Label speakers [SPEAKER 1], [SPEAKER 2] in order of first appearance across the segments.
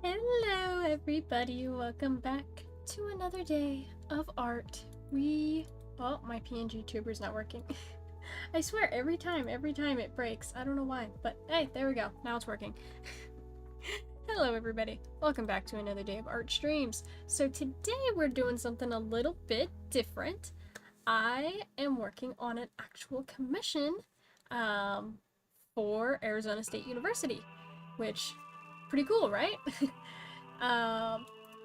[SPEAKER 1] Hello everybody, welcome back to another day of art. Oh, my PNG tuber's not working. I swear every time it breaks. I don't know why, but hey, there we go, now it's working. Hello everybody, welcome back to another day of art streams. So today we're doing something a little bit different. I am working on an actual commission for Arizona State University, which pretty cool, right?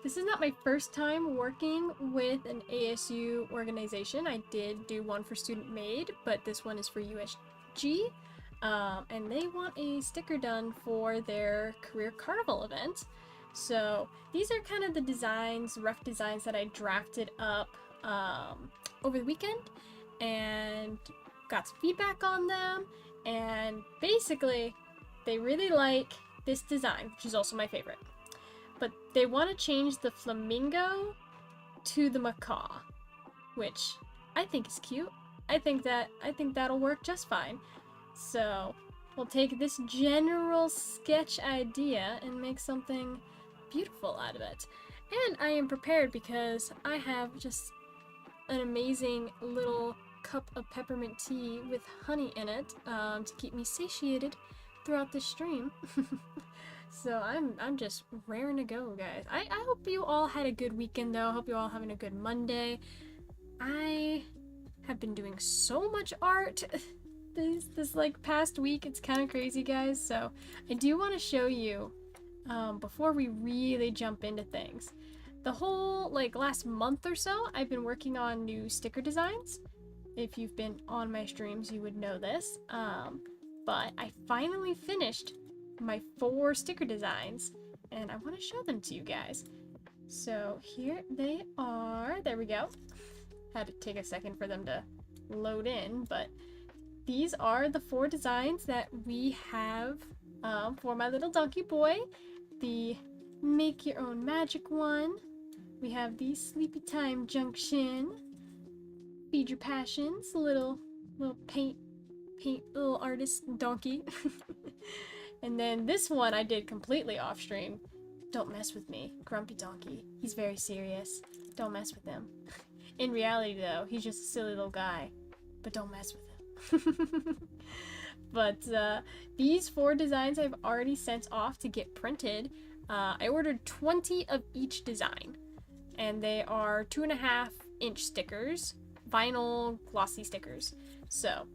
[SPEAKER 1] This is not my first time working with an ASU organization. I did do one for Student Made, but this one is for USG, and they want a sticker done for their Career Carnival event. So these are kind of the designs, rough designs that I drafted up over the weekend and got some feedback on them, and basically they really like this design, which is also my favorite. But they want to change the flamingo to the macaw, which I think is cute. I think that'll work just fine. So we'll take this general sketch idea and make something beautiful out of it. And I am prepared because I have just an amazing little cup of peppermint tea with honey in it to keep me satiated throughout the stream. So I'm just raring to go, guys. I hope you all had a good weekend though. I hope you all having a good Monday. I have been doing so much art this like past week. It's kind of crazy, guys. So I do want to show you before we really jump into things. The whole like last month or so, I've been working on new sticker designs. If you've been on my streams, you would know this. But I finally finished my 4 sticker designs, and I want to show them to you guys. So here they are. There we go. Had to take a second for them to load in, but these are the 4 designs that we have for my little donkey boy. The Make Your Own Magic one. We have the Sleepy Time Junction. Feed Your Passions, little paint little artist donkey. And then this one I did completely off stream. Don't mess with me, Grumpy Donkey. He's very serious. Don't mess with him. In reality though, he's just a silly little guy. But don't mess with him. But these 4 designs I've already sent off to get printed. I ordered 20 of each design. And they are 2.5-inch stickers. Vinyl glossy stickers. So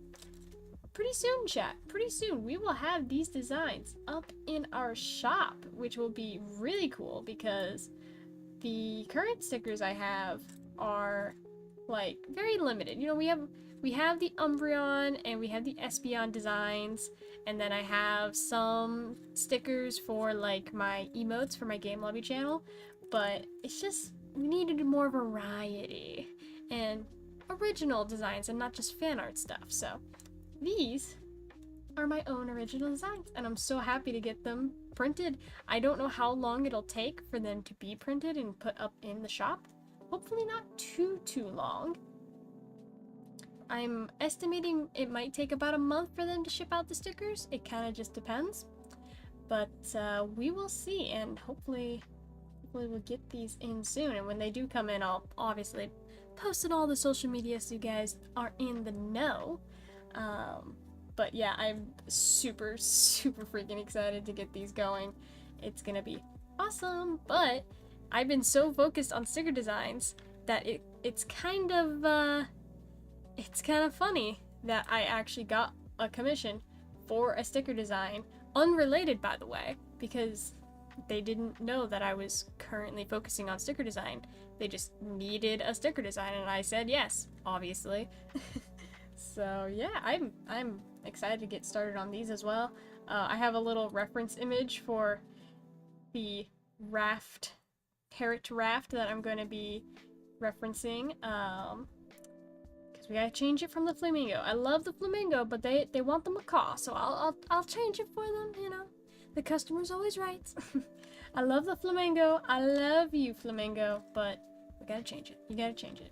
[SPEAKER 1] pretty soon, chat, pretty soon we will have these designs up in our shop, which will be really cool because the current stickers I have are like very limited. You know, we have the Umbreon and we have the Espeon designs, and then I have some stickers for like my emotes for my Game Lobby channel, but it's just we needed more variety and original designs and not just fan art stuff. So these are my own original designs, and I'm so happy to get them printed. I don't know how long it'll take for them to be printed and put up in the shop. Hopefully not too long. I'm estimating it might take about a month for them to ship out the stickers. It kind of just depends. But we will see, and hopefully we'll get these in soon. And when they do come in, I'll obviously post on all the social media so you guys are in the know. But yeah, I'm super freaking excited to get these going. It's gonna be awesome. But I've been so focused on sticker designs that it's kind of funny that I actually got a commission for a sticker design, unrelated by the way, because they didn't know that I was currently focusing on sticker design. They just needed a sticker design, and I said yes, obviously. So yeah, I'm excited to get started on these as well. I have a little reference image for the parrot raft that I'm going to be referencing, because we gotta change it from the flamingo. I love the flamingo, but they want the macaw, so I'll change it for them. You know, the customer's always right. I love the flamingo. I love you, flamingo, but We gotta change it. You gotta change it.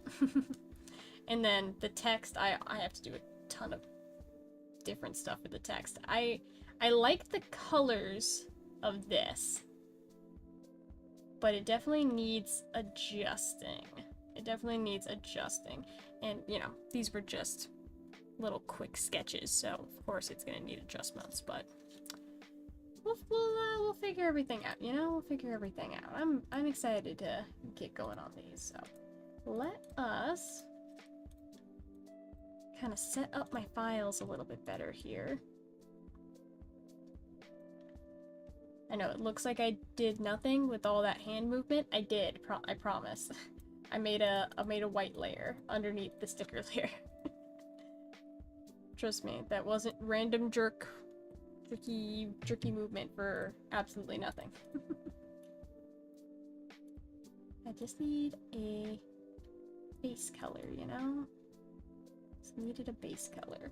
[SPEAKER 1] And then the text, I have to do a ton of different stuff with the text. I like the colors of this, but it definitely needs adjusting. It definitely needs adjusting. And, you know, these were just little quick sketches, so of course it's gonna need adjustments, but we'll figure everything out, you know? We'll figure everything out. I'm excited to get going on these, so let us kind of set up my files a little bit better here. I know it looks like I did nothing with all that hand movement. I did, I promise. I made a white layer underneath the sticker layer. Trust me, that wasn't random jerky movement for absolutely nothing. I just need a base color, you know? Just needed a base color.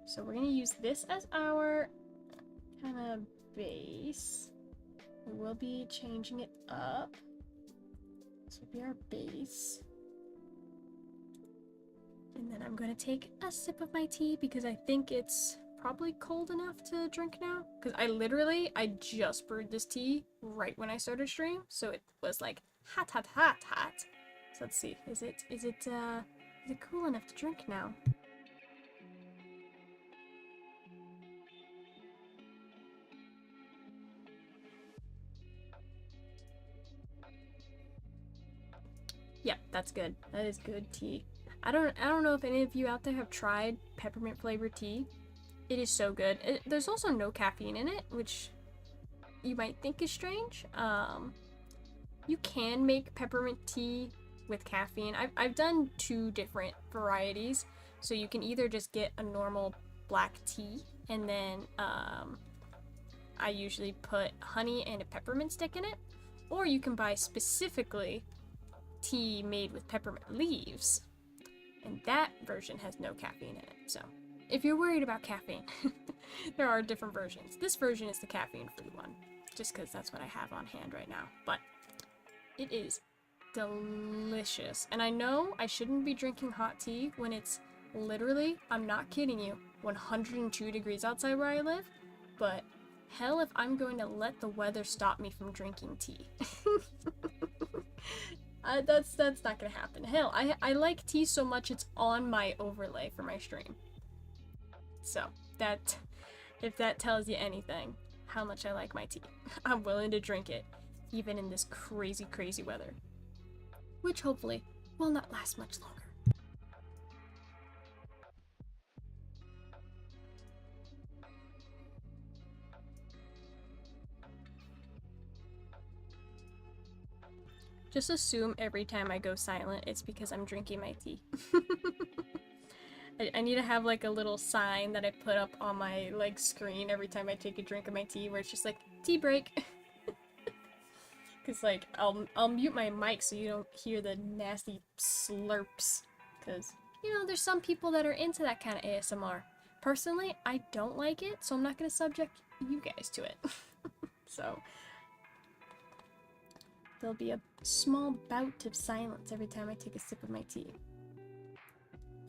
[SPEAKER 1] So we're gonna use this as our kind of base. We will be changing it up. This will be our base. And then I'm gonna take a sip of my tea because I think it's probably cold enough to drink now. Because I just brewed this tea right when I started stream, so it was like hot. So let's see, is it cool enough to drink now? Yep, that's good. That is good tea. I don't know if any of you out there have tried peppermint flavored tea. It is so good. There's also no caffeine in it, which you might think is strange. You can make peppermint tea with caffeine. I've done 2 different varieties. So you can either just get a normal black tea, and then I usually put honey and a peppermint stick in it, or you can buy specifically tea made with peppermint leaves, and that version has no caffeine in it. So if you're worried about caffeine, there are different versions. This version is the caffeine-free one, just because that's what I have on hand right now, but it is delicious. And I know I shouldn't be drinking hot tea when it's literally, I'm not kidding you, 102 degrees outside where I live, but hell if I'm going to let the weather stop me from drinking tea. That's not gonna happen. Hell, I like tea so much it's on my overlay for my stream. So that, if that tells you anything, how much I like my tea. I'm willing to drink it, even in this crazy weather. Which hopefully will not last much longer. Just assume every time I go silent, it's because I'm drinking my tea. I need to have like a little sign that I put up on my like screen every time I take a drink of my tea, where it's just like, tea break. Cause like, I'll mute my mic so you don't hear the nasty slurps. Cause, you know, there's some people that are into that kind of ASMR. Personally, I don't like it, so I'm not gonna subject you guys to it. So there'll be a small bout of silence every time I take a sip of my tea.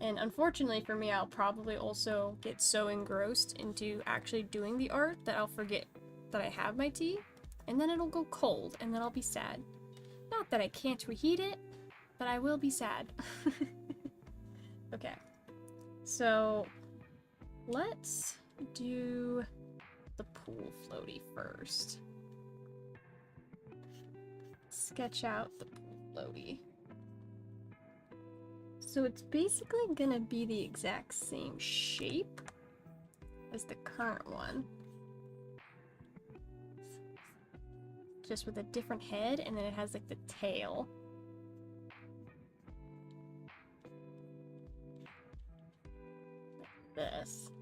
[SPEAKER 1] And unfortunately for me, I'll probably also get so engrossed into actually doing the art that I'll forget that I have my tea, and then it'll go cold, and then I'll be sad. Not that I can't reheat it, but I will be sad. Okay, so let's do the pool floaty first. Sketch out the pool floaty. So it's basically gonna be the exact same shape as the current one, just with a different head, and then it has like the tail. Like this.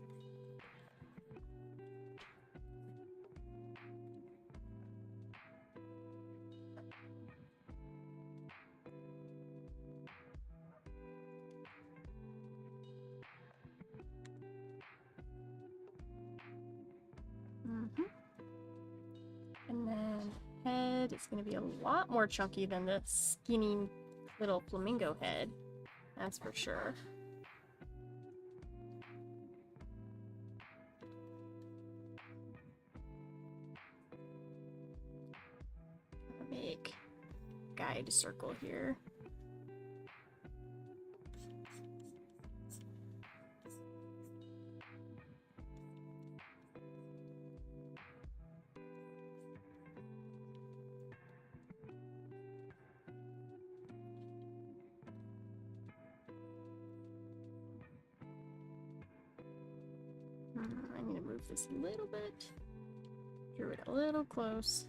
[SPEAKER 1] And then head. head is going to be a lot more chunky than the skinny little flamingo head. That's for sure. Make guide circle here. I need to move this a little bit. Drew it a little close.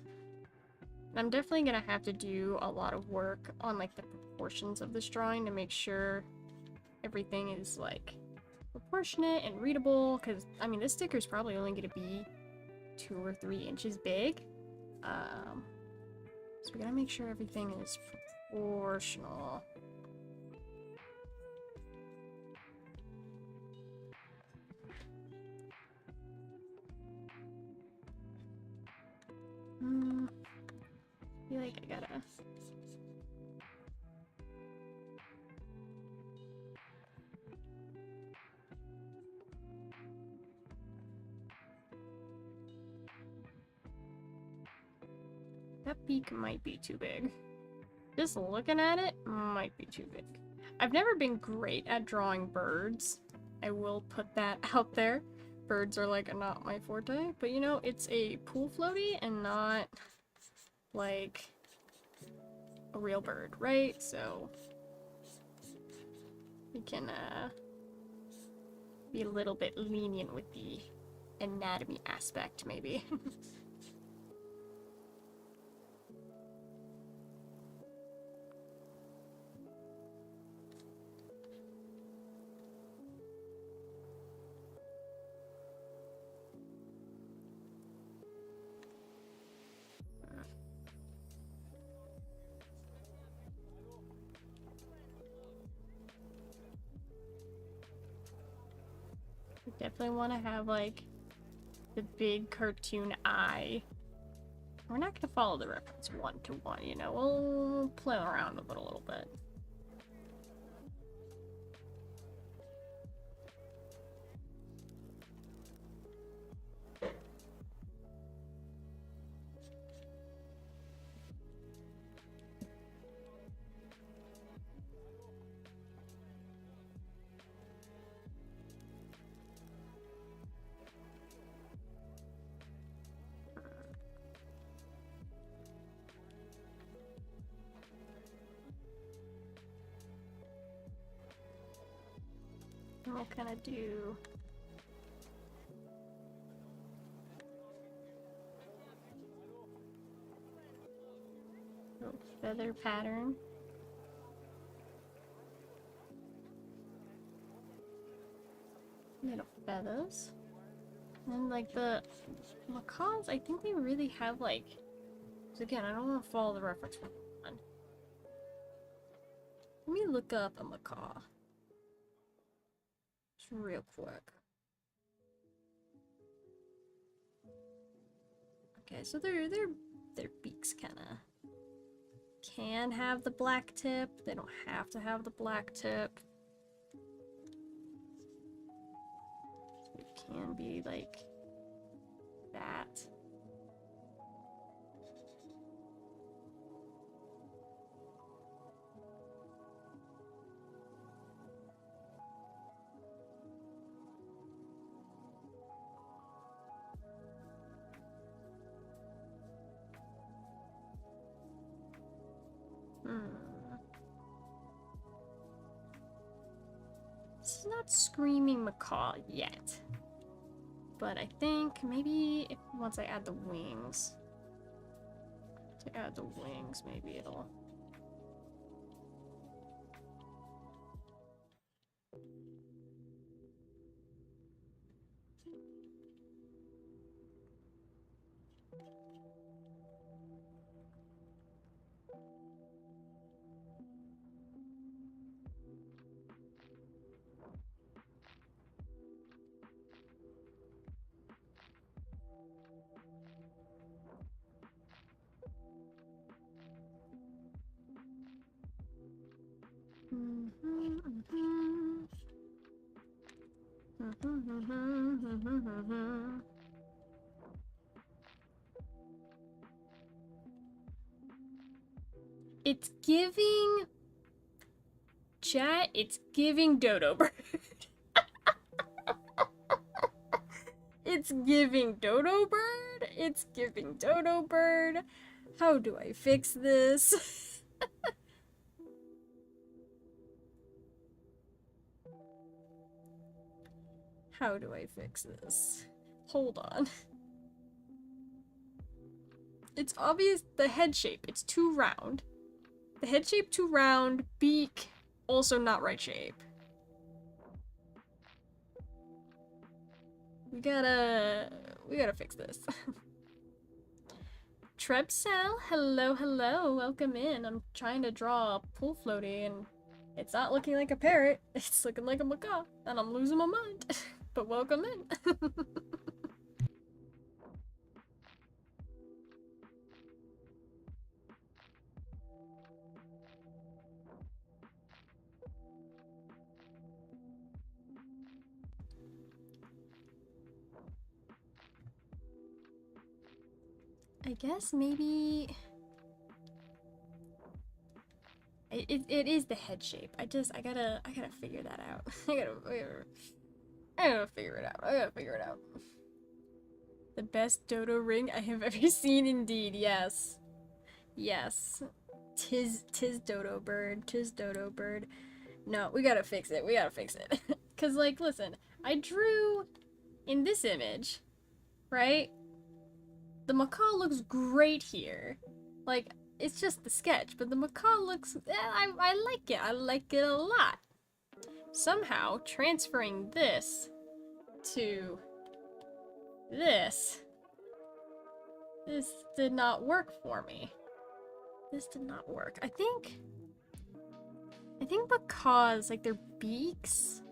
[SPEAKER 1] I'm definitely gonna have to do a lot of work on like the proportions of this drawing to make sure everything is like proportionate and readable, because I mean this sticker is probably only gonna be 2 or 3 inches big. So we gotta make sure everything is proportional. I feel like I gotta... That beak might be too big. Just looking at it, might be too big. I've never been great at drawing birds. I will put that out there. Birds are like not my forte, but you know, it's a pool floaty and not like a real bird, right? So we can be a little bit lenient with the anatomy aspect, maybe. Definitely want to have like the big cartoon eye. We're not going to follow the reference one-to-one, you know, we'll play around with it a little bit. We'll kind of do a little feather pattern. Little feathers. And like the macaws, I think they really have like, so again, I don't want to follow the reference one. Let me look up a macaw. Real quick. Okay, so their beaks kind of can have the black tip. They don't have to have the black tip. It can be like that. This is not screaming macaw yet, but I think maybe if, once I add the wings, maybe it'll... It's giving... Chat, it's giving dodo bird. It's giving dodo bird. It's giving dodo bird. How do I fix this? How do I fix this? Hold on. It's obvious the head shape. It's too round. The head shape too round. Beak also not right shape. We gotta fix this. Trebcell, hello, hello, welcome in. I'm trying to draw a pool floaty and it's not looking like a parrot. It's looking like a macaw, and I'm losing my mind. But welcome in. I guess maybe it is the head shape. I gotta figure that out. I gotta figure it out. The best dodo ring I have ever seen, indeed. Yes, yes. Tis dodo bird. Tis dodo bird. No, we gotta fix it. We gotta fix it. Cause like, listen, I drew in this image, right? The macaw looks great here. Like, it's just the sketch, but the macaw looks... I like it. I like it a lot. Somehow, transferring this to this did not work for me. This did not work. I think macaws, like, their beaks,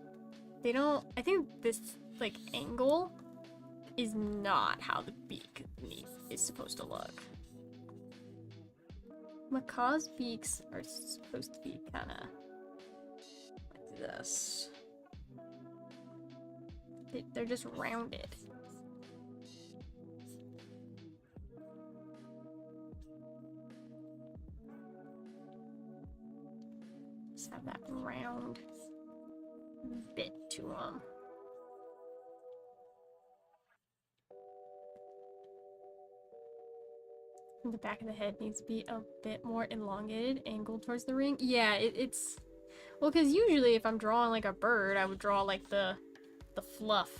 [SPEAKER 1] they don't... I think this, like, angle is not how the beak is supposed to look. Macaws' beaks are supposed to be kind of like this. They're just rounded. Just have that round bit to them. The back of the head needs to be a bit more elongated, angled towards the ring. Yeah, it's... Well, because usually if I'm drawing like a bird, I would draw like the fluff,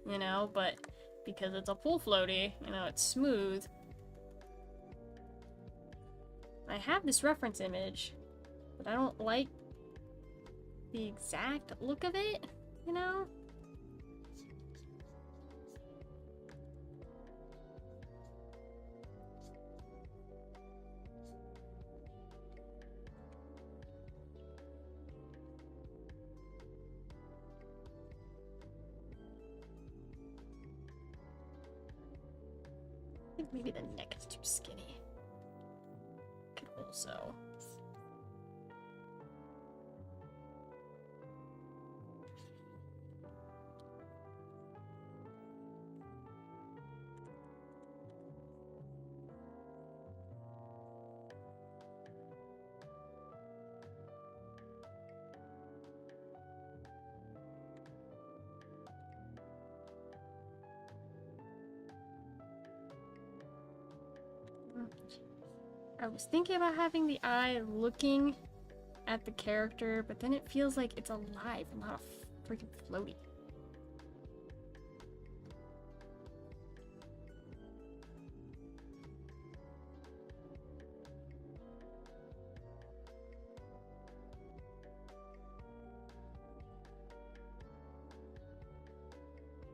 [SPEAKER 1] you know? But because it's a pool floaty, you know, it's smooth. I have this reference image, but I don't like the exact look of it, you know? I think maybe the neck is too skinny. Could also... I was thinking about having the eye looking at the character, but then it feels like it's alive and not a freaking floaty.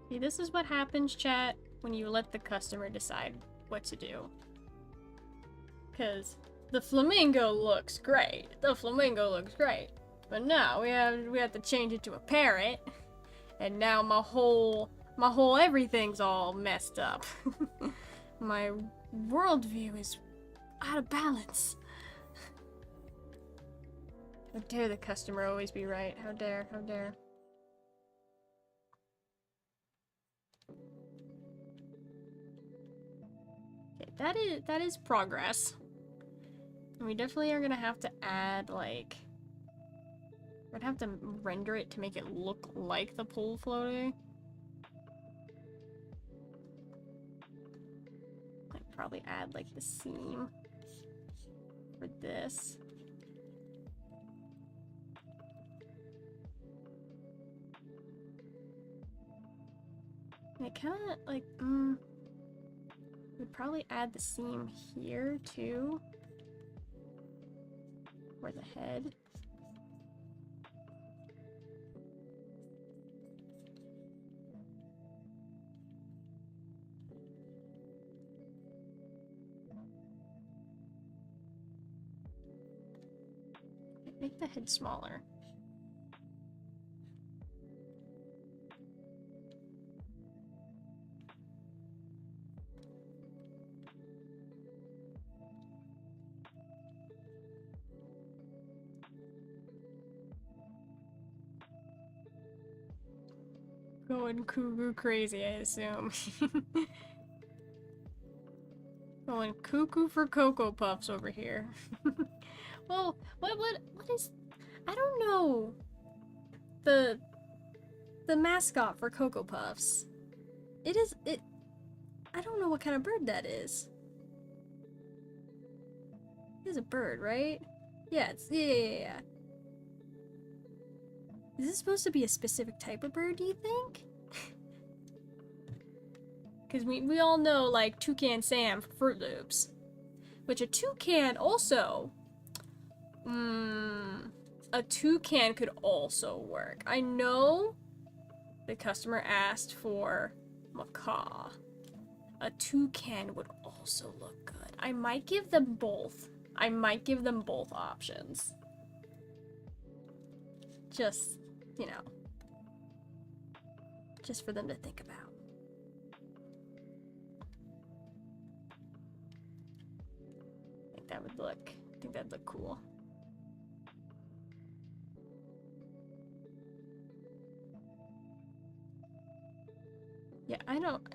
[SPEAKER 1] See, this is what happens, chat, when you let the customer decide what to do. Because the flamingo looks great. The flamingo looks great. But now we have to change it to a parrot. And now my whole everything's all messed up. My worldview is out of balance. How dare the customer always be right? How dare, how dare. that is progress. And we definitely are gonna have to add, like, we're gonna have to render it to make it look like the pool floating. Like, probably add, like, the seam for this. And it kind of, like, we'd probably add the seam here, too. For the head. Make the head smaller. Going cuckoo crazy, I assume. Going cuckoo for Cocoa Puffs over here. Well, what is... I don't know. The mascot for Cocoa Puffs. It... I don't know what kind of bird that is. It is a bird, right? Yeah, yeah. Is this supposed to be a specific type of bird, do you think? Because we all know, like, Toucan Sam for Fruit Loops. Which a toucan also... a toucan could also work. I know the customer asked for macaw. A toucan would also look good. I might give them both. I might give them both options. Just, you know. Just for them to think about. I think that'd look cool.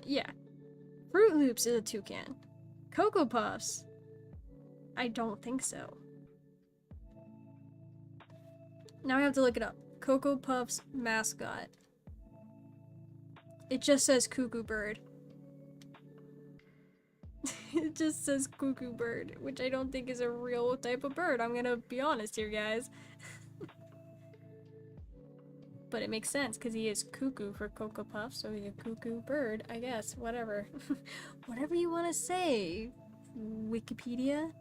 [SPEAKER 1] Yeah. Fruit Loops is a toucan. Cocoa Puffs, I don't think so. Now I have to look it up. Cocoa Puffs mascot. It just says cuckoo bird. It just says cuckoo bird, which I don't think is a real type of bird. I'm gonna be honest here, guys. But it makes sense because he is cuckoo for Cocoa Puffs, so he's a cuckoo bird, I guess. Whatever. Whatever you want to say, Wikipedia.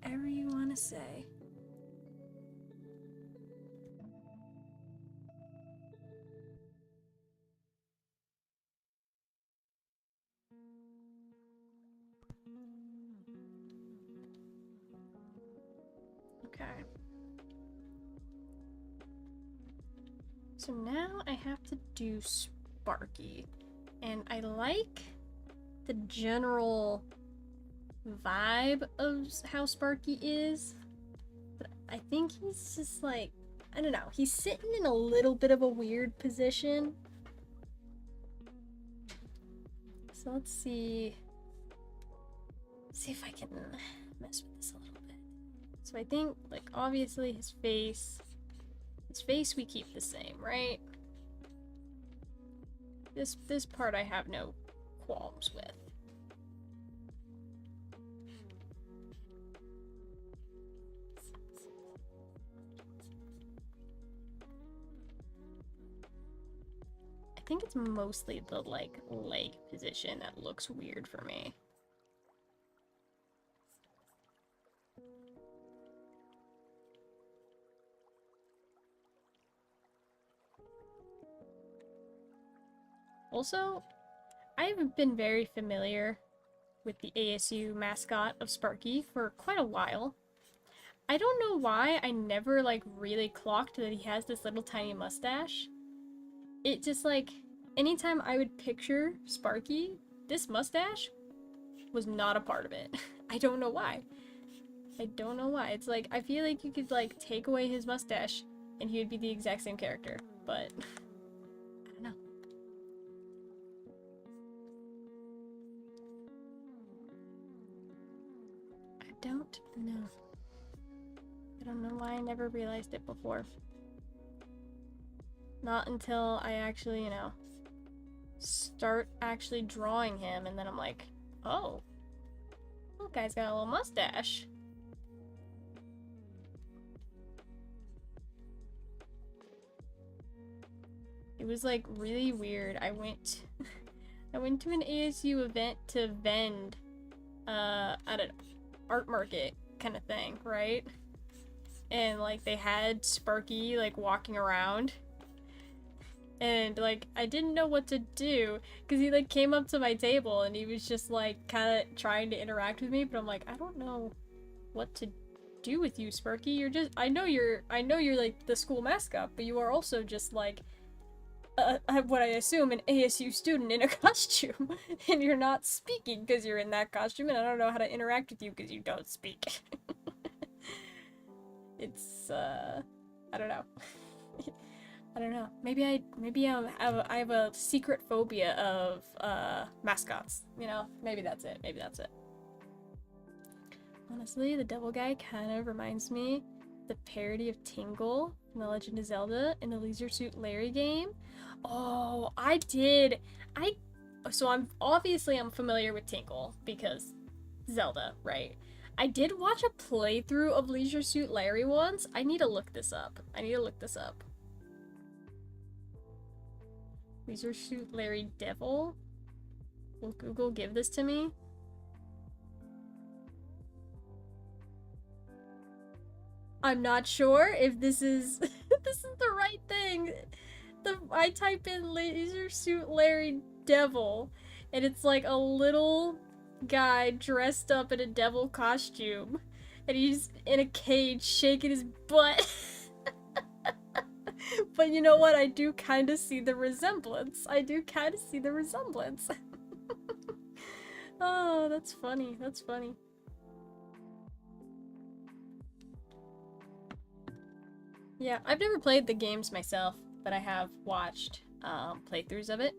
[SPEAKER 1] Whatever you want to say. Okay. So now I have to do Sparky. And I like the general vibe of how Sparky is. But I think he's just like, I don't know, he's sitting in a little bit of a weird position. So let's see. See if I can mess with this a little bit. So I think, like, obviously his face we keep the same, right? This part I have no qualms with. I think it's mostly the, like, leg position that looks weird for me. Also, I haven't been very familiar with the ASU mascot of Sparky for quite a while. I don't know why I never, like, really clocked that he has this little tiny mustache. It just, like, anytime I would picture Sparky, this mustache was not a part of it. I don't know why. I don't know why. It's like, I feel like you could, like, take away his mustache and he would be the exact same character, but I don't know. don't know. I don't know why I never realized it before. Not until I actually, you know, start actually drawing him, and then I'm like, oh, that guy's got a little mustache. It was like really weird. I went to an ASU event to vend at an art market kind of thing, right? And like they had Sparky like walking around, and like I didn't know what to do because he like came up to my table and he was just like kind of trying to interact with me, but I'm like, I don't know what to do with you, Sparky. You're just, I know you're like the school mascot, but you are also just like what I assume an ASU student in a costume, and you're not speaking because you're in that costume, and I don't know how to interact with you because you don't speak. It's I don't know. I don't know. Maybe I have a secret phobia of mascots. You know, maybe that's it. Maybe that's it. Honestly, the devil guy kind of reminds me the parody of Tingle from The Legend of Zelda in the Leisure Suit Larry game. Oh, so I'm familiar with Tingle because Zelda, right? I did watch a playthrough of Leisure Suit Larry once. I need to look this up. Leisure Suit Larry Devil? Will Google give this to me? I'm not sure if this is this is the right thing. I type in Leisure Suit Larry Devil, and it's like a little guy dressed up in a devil costume, and he's in a cage shaking his butt. But you know what? I do kind of see the resemblance. Oh, that's funny. Yeah, I've never played the games myself, but I have watched playthroughs of it.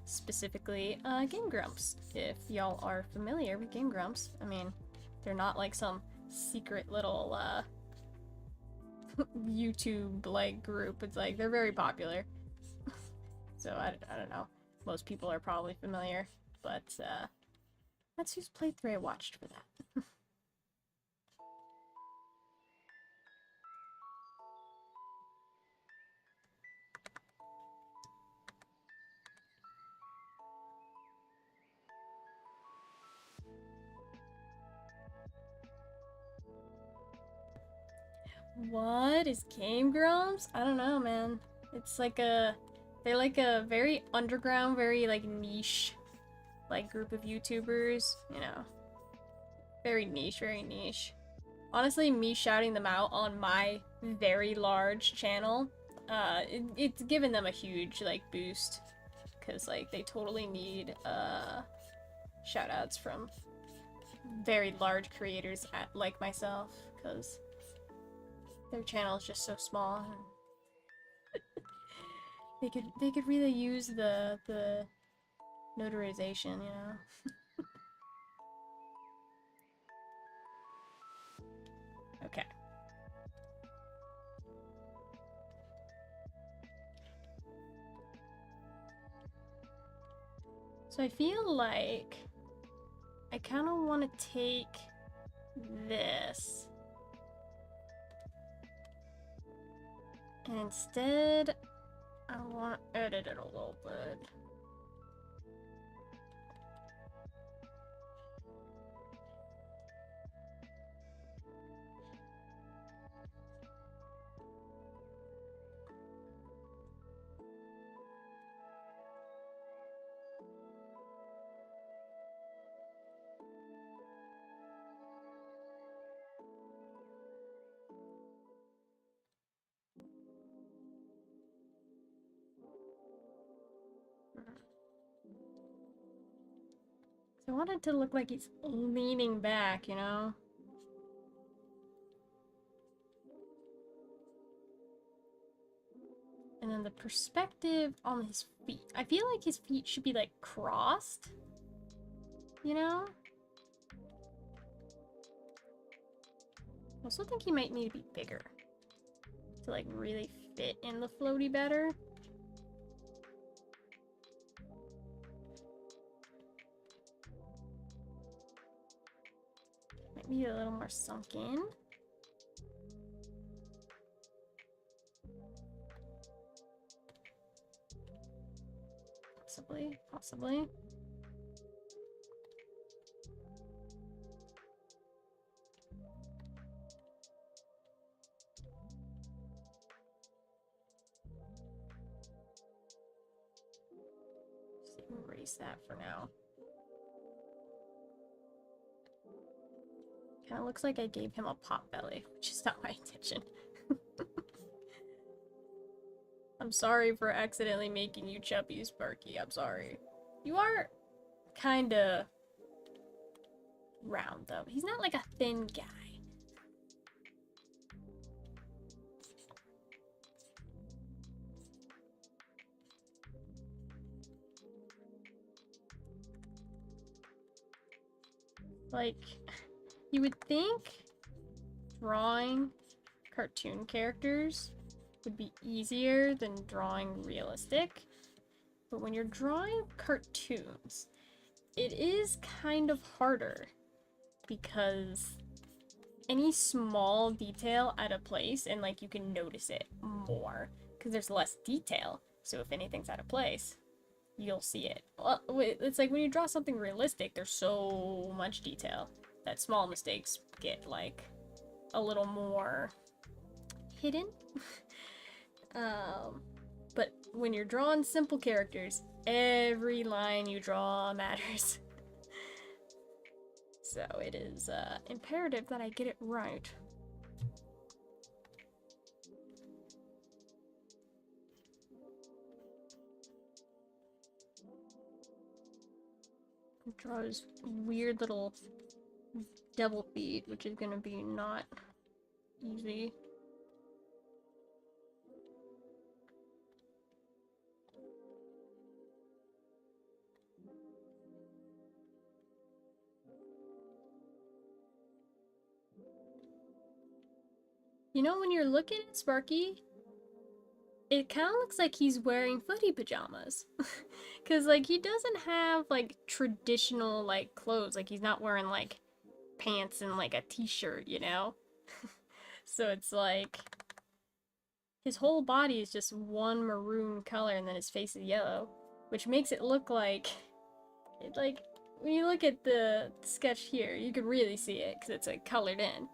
[SPEAKER 1] Specifically, Game Grumps. If y'all are familiar with Game Grumps, I mean, they're not like some secret little YouTube like group. It's like they're very popular. So I don't know. Most people are probably familiar, but that's whose playthrough I watched for that. What is Game Grumps? I don't know, man. It's like they're like a very underground, very like niche, like group of YouTubers, you know. Very niche. Honestly, me shouting them out on my very large channel, it's given them a huge like boost, because like they totally need shout outs from very large creators like myself, because their channel is just so small. They could really use the notarization, you know. Okay. So I feel like I kind of want to take this, and instead I want to edit it a little bit. So I want it to look like he's leaning back, you know? And then the perspective on his feet. I feel like his feet should be like crossed, you know? I also think he might need to be bigger to like really fit in the floaty better. Might be a little more sunk in. Possibly, possibly. Just erase that for now. Kind of looks like I gave him a pot belly, which is not my intention. I'm sorry for accidentally making you chubby, Sparky. I'm sorry. You are kinda round, though. He's not like a thin guy. Like, you would think drawing cartoon characters would be easier than drawing realistic, but when you're drawing cartoons, it is kind of harder because any small detail out of place and like you can notice it more because there's less detail. So if anything's out of place, you'll see it. Well, it's like when you draw something realistic, there's so much detail that small mistakes get like a little more hidden. But when you're drawing simple characters, every line you draw matters. So it is imperative that I get it right. Draw his weird little double feet, which is gonna be not easy. You know, when you're looking at Sparky, it kind of looks like he's wearing footy pajamas. Because, like, he doesn't have, like, traditional, like, clothes. Like, he's not wearing, like, pants and, like, a t-shirt, you know? So it's, like, his whole body is just one maroon color and then his face is yellow. Which makes it look like, when you look at the sketch here, you can really see it because it's, like, colored in.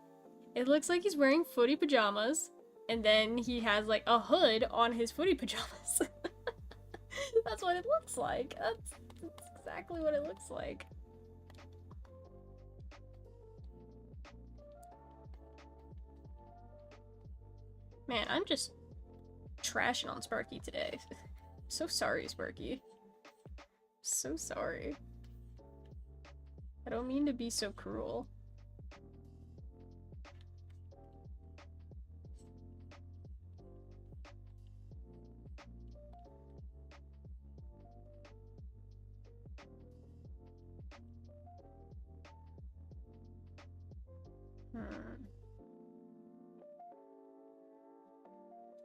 [SPEAKER 1] It looks like he's wearing footy pajamas, and then he has, like, a hood on his footy pajamas. That's what it looks like. That's exactly what it looks like. Man, I'm just trashing on Sparky today. So sorry, Sparky. So sorry. I don't mean to be so cruel.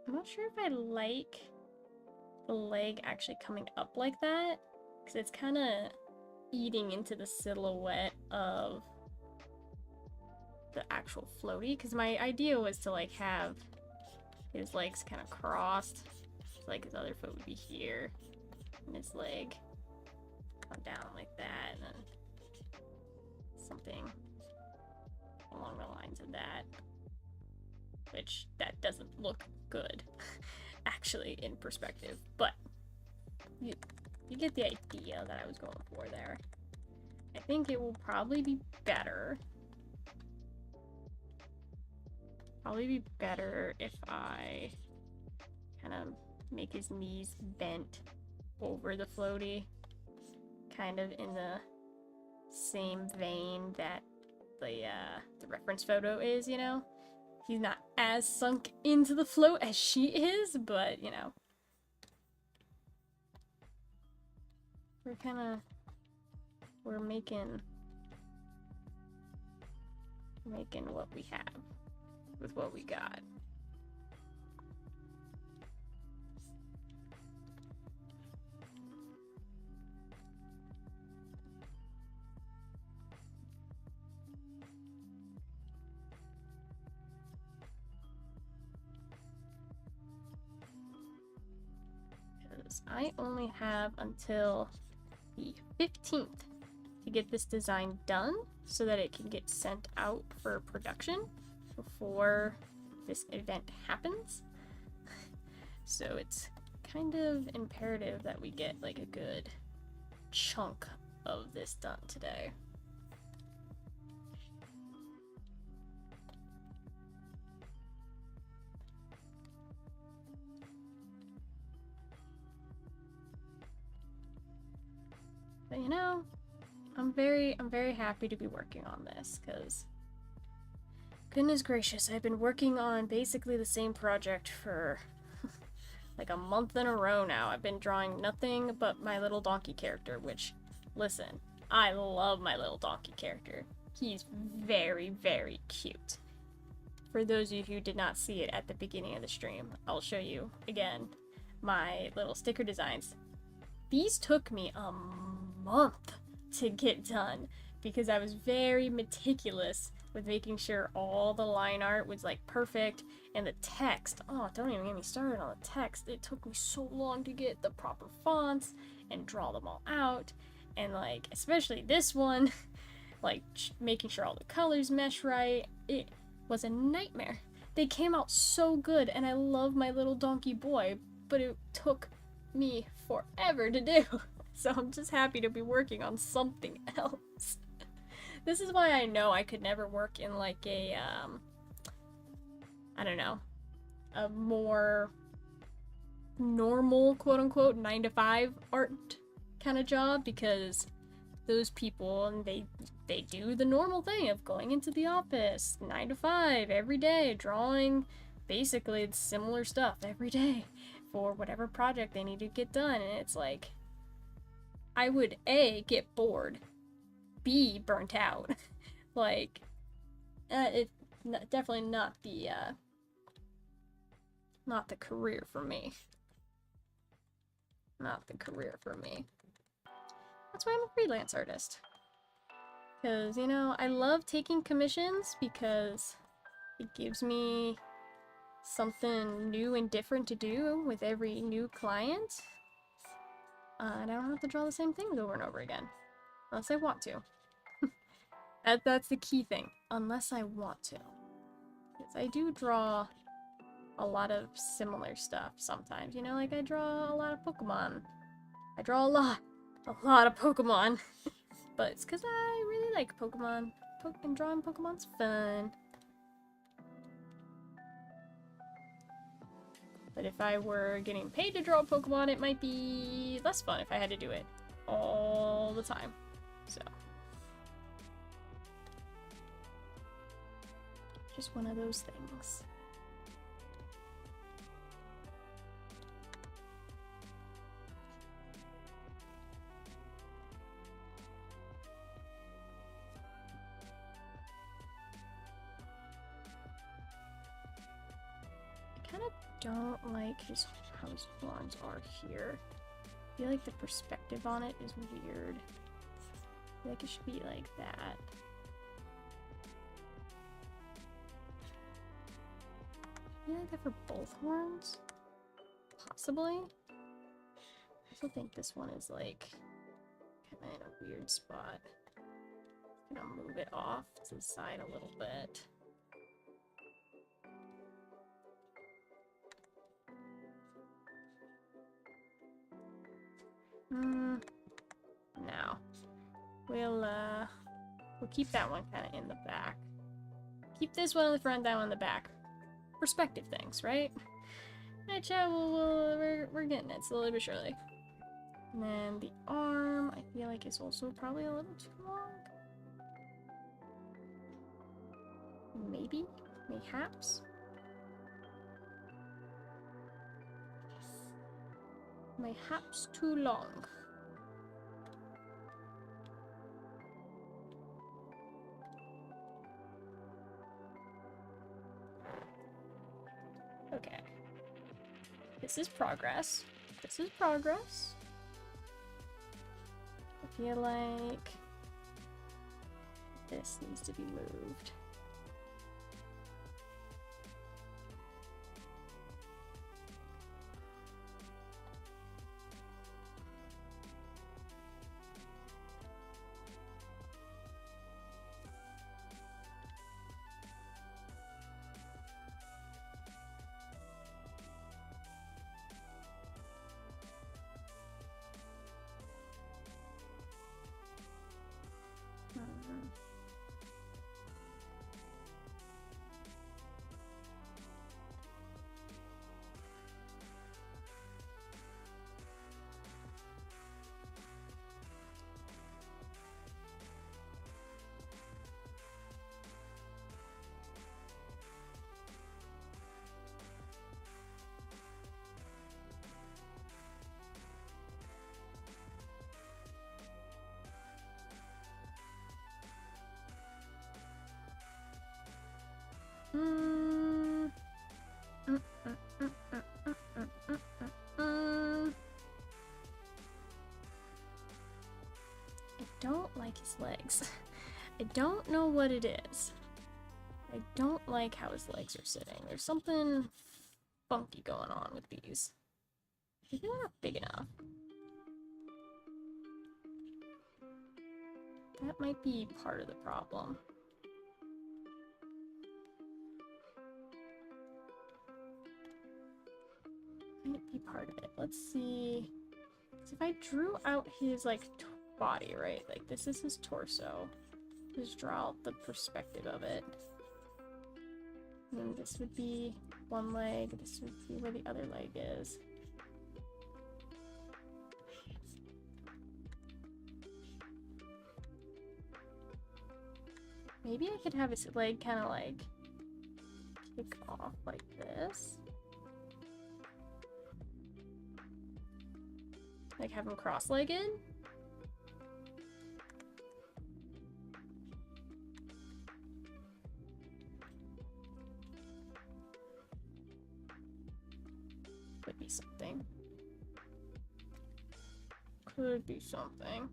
[SPEAKER 1] I'm not sure if I like the leg actually coming up like that, because it's kind of eating into the silhouette of the actual floaty, because my idea was to like have his legs kind of crossed, like his other foot would be here, and his leg come down like that, and then something along the lines of that, which that doesn't look good actually in perspective, but you get the idea that I was going for there. I think it will probably be better if I kind of make his knees bent over the floaty, kind of in the same vein that the reference photo is, you know? He's not as sunk into the float as she is, but, you know. We're making what we have. with what we got. I only have until the 15th to get this design done so that it can get sent out for production before this event happens. So it's kind of imperative that we get like a good chunk of this done today. But you know, I'm very happy to be working on this, because goodness gracious, I've been working on basically the same project for like a month in a row now. I've been drawing nothing but my little donkey character, which, listen, I love my little donkey character. He's very, very cute. For those of you who did not see it at the beginning of the stream, I'll show you again my little sticker designs. These took me a month to get done because I was very meticulous with making sure all the line art was like perfect, and the text, oh, don't even get me started on the text. It took me so long to get the proper fonts and draw them all out, and like especially this one, like making sure all the colors mesh right. It was a nightmare. They came out so good, and I love my little donkey boy, but it took me forever to do. So I'm just happy to be working on something else. This is why I know I could never work in like a, I don't know, a more normal, quote-unquote, 9-to-5 art kind of job, because those people, and they do the normal thing of going into the office 9 to 5 every day, drawing basically similar stuff every day for whatever project they need to get done, and it's like, I would A, get bored, B, burnt out. Like, it's definitely not the career for me. Not the career for me. That's why I'm a freelance artist. Because, you know, I love taking commissions because it gives me something new and different to do with every new client. And I don't have to draw the same things over and over again. Unless I want to. That's the key thing. Unless I want to. Because I do draw a lot of similar stuff sometimes. You know, like I draw a lot of Pokemon. I draw a lot of Pokemon. But it's because I really like Pokemon. And drawing Pokemon's fun. But if I were getting paid to draw Pokemon, it might be less fun if I had to do it all the time. So. Just one of those things. I kind of don't like just how his horns are here. I feel like the perspective on it is weird. I feel like it should be like that. Maybe like that for both horns? Possibly. I also think this one is like kind of in a weird spot. I'm gonna move it off to the side a little bit. No. We'll keep that one kind of in the back. Keep this one in the front, that one in the back. Perspective things, right? Right, chat, we're getting it slowly but surely. And then the arm, I feel like it's also probably a little too long. Maybe? Mayhaps? Mayhaps too long. Okay. This is progress. This is progress. I feel like this needs to be moved. I don't like his legs. I don't know what it is. I don't like how his legs are sitting. There's something funky going on with these. Maybe they're not big enough. That might be part of the problem. Might be part of it. Let's see. So if I drew out his, like, body, right? Like, this is his torso. Just draw out the perspective of it. And this would be one leg. This would be where the other leg is. Maybe I could have his leg kind of, like, kick off like this. Like, have him cross-legged. Could be something. Could be something.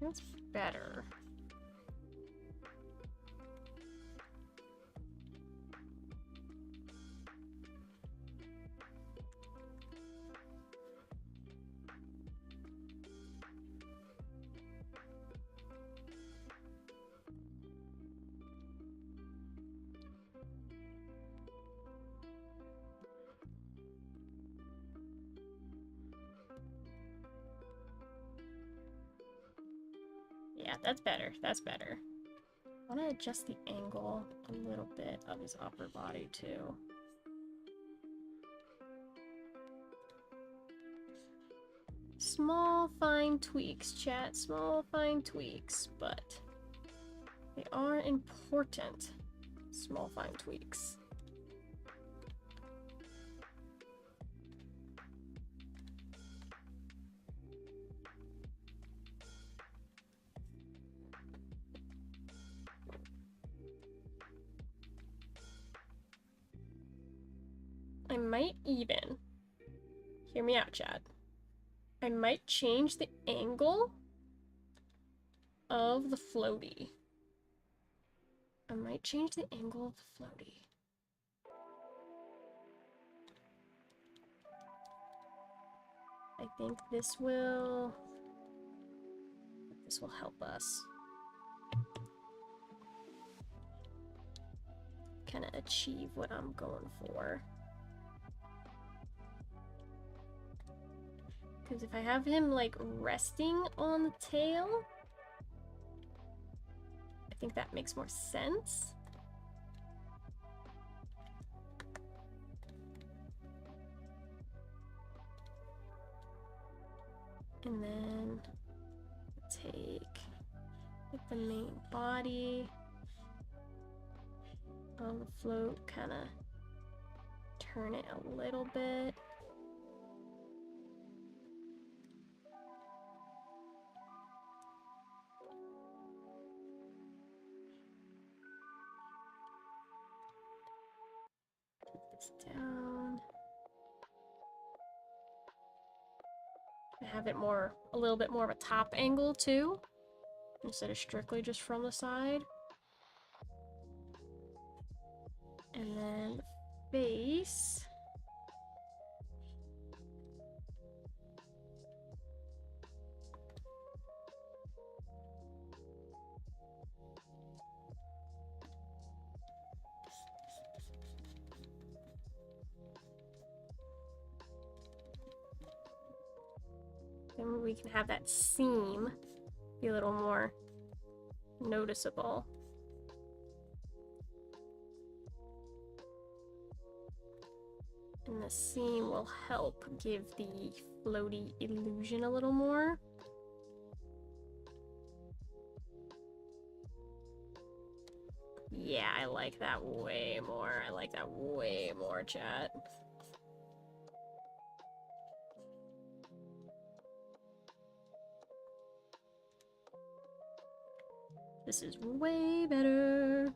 [SPEAKER 1] That's better. Yeah, that's better. That's better. I want to adjust the angle a little bit of his upper body, too. Small, fine tweaks, chat. Small, fine tweaks, but they are important. Small, fine tweaks. I might even, hear me out, Chad. I might change the angle of the floaty. I might change the angle of the floaty. I think this will help us kind of achieve what I'm going for. Because if I have him, like, resting on the tail, I think that makes more sense. And then take the main body of the float, kind of turn it a little bit. Put this down. Have it a little bit more of a top angle too, instead of strictly just from the side. And then the face. Then we can have that seam be a little more noticeable. And the seam will help give the floaty illusion a little more. Yeah, I like that way more. I like that way more, chat. This is way better.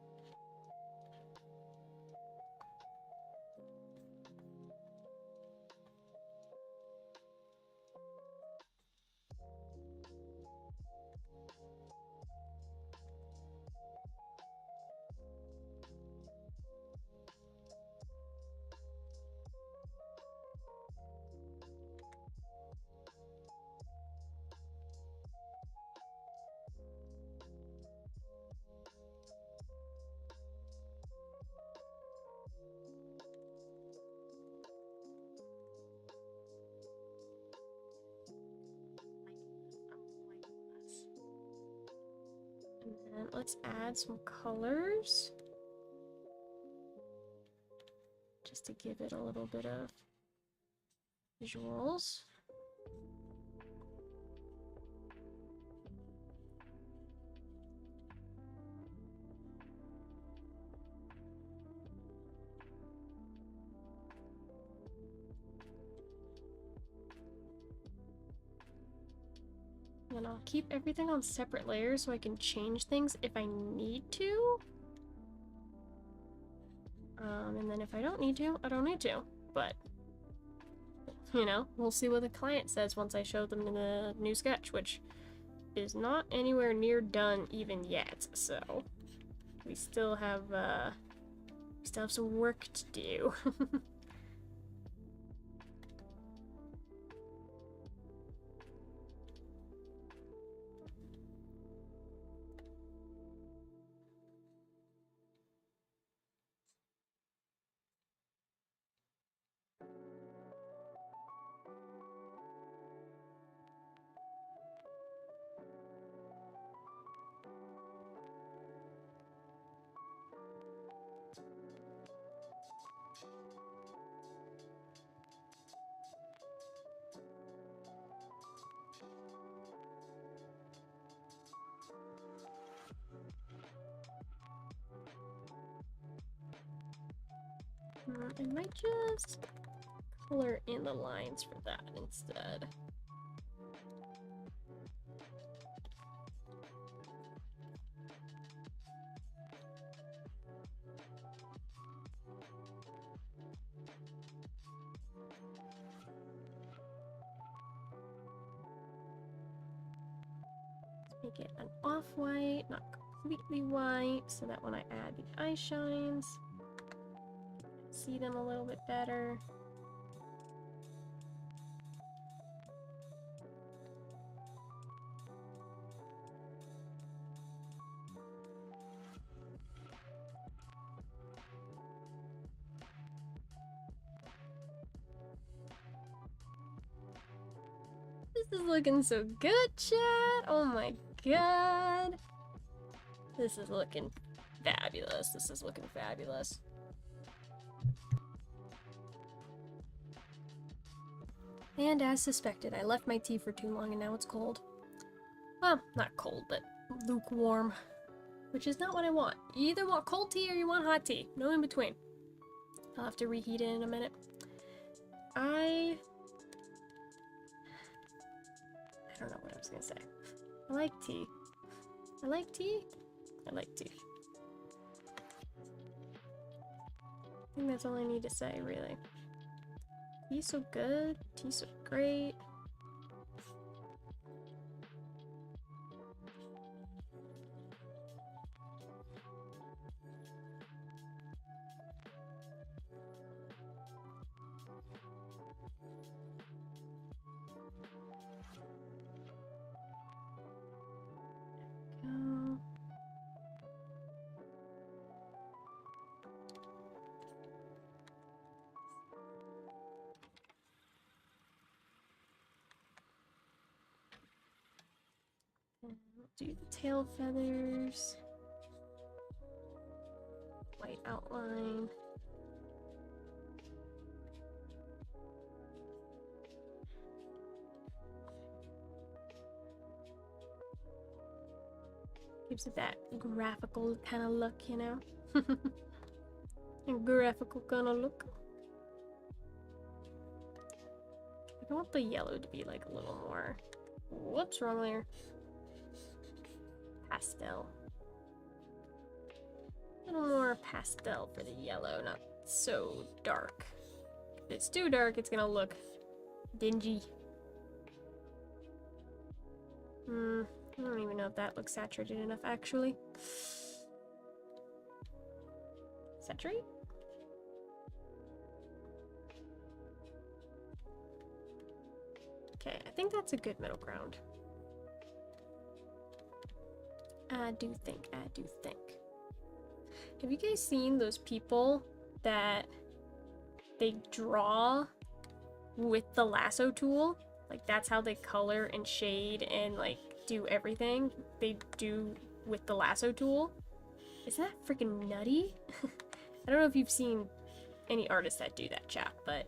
[SPEAKER 1] And let's add some colors just to give it a little bit of visuals. And I'll keep everything on separate layers so I can change things if I need to. And then if I don't need to, I don't need to. But, you know, we'll see what the client says once I show them the new sketch, which is not anywhere near done even yet. So we still have some work to do. I might just color in the lines for that instead. Make it an off-white, not completely white, so that when I add the eye shines, see them a little bit better. This is looking so good, chat. Oh my god. This is looking fabulous. This is looking fabulous. And as suspected, I left my tea for too long and now it's cold. Well, not cold, but lukewarm. Which is not what I want. You either want cold tea or you want hot tea. No in between. I'll have to reheat it in a minute. I don't know what I was gonna say. I like tea. I like tea. I like tea. I think that's all I need to say, really. Tea's so good. Tea's so great. Go. And we'll do the tail feathers. White outline. Gives it that graphical kind of look, you know? A graphical kind of look. I want the yellow to be like a little more. Whoops, wrong layer. Pastel. A little more pastel for the yellow, not so dark. If it's too dark, it's gonna look dingy. I don't even know if that looks saturated enough, actually. Saturate? Okay, I think that's a good middle ground. I do think. Have you guys seen those people that they draw with the lasso tool? Like, that's how they color and shade and, like, do everything they do with the lasso tool? Isn't that freaking nutty? I don't know if you've seen any artists that do that, chat, but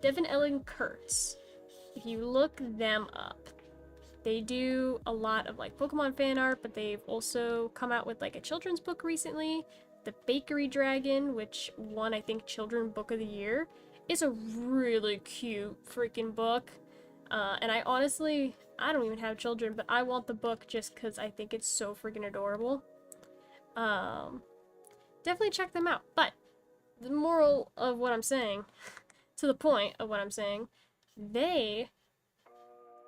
[SPEAKER 1] Devin Ellen Kurtz, if you look them up, they do a lot of like Pokemon fan art, but they've also come out with like a children's book recently. The Bakery Dragon, which won, I think, Children's Book of the Year, is a really cute freaking book. And I honestly, I don't even have children, but I want the book just because I think it's so freaking adorable. Definitely check them out. But the moral of what I'm saying, to the point of what I'm saying, they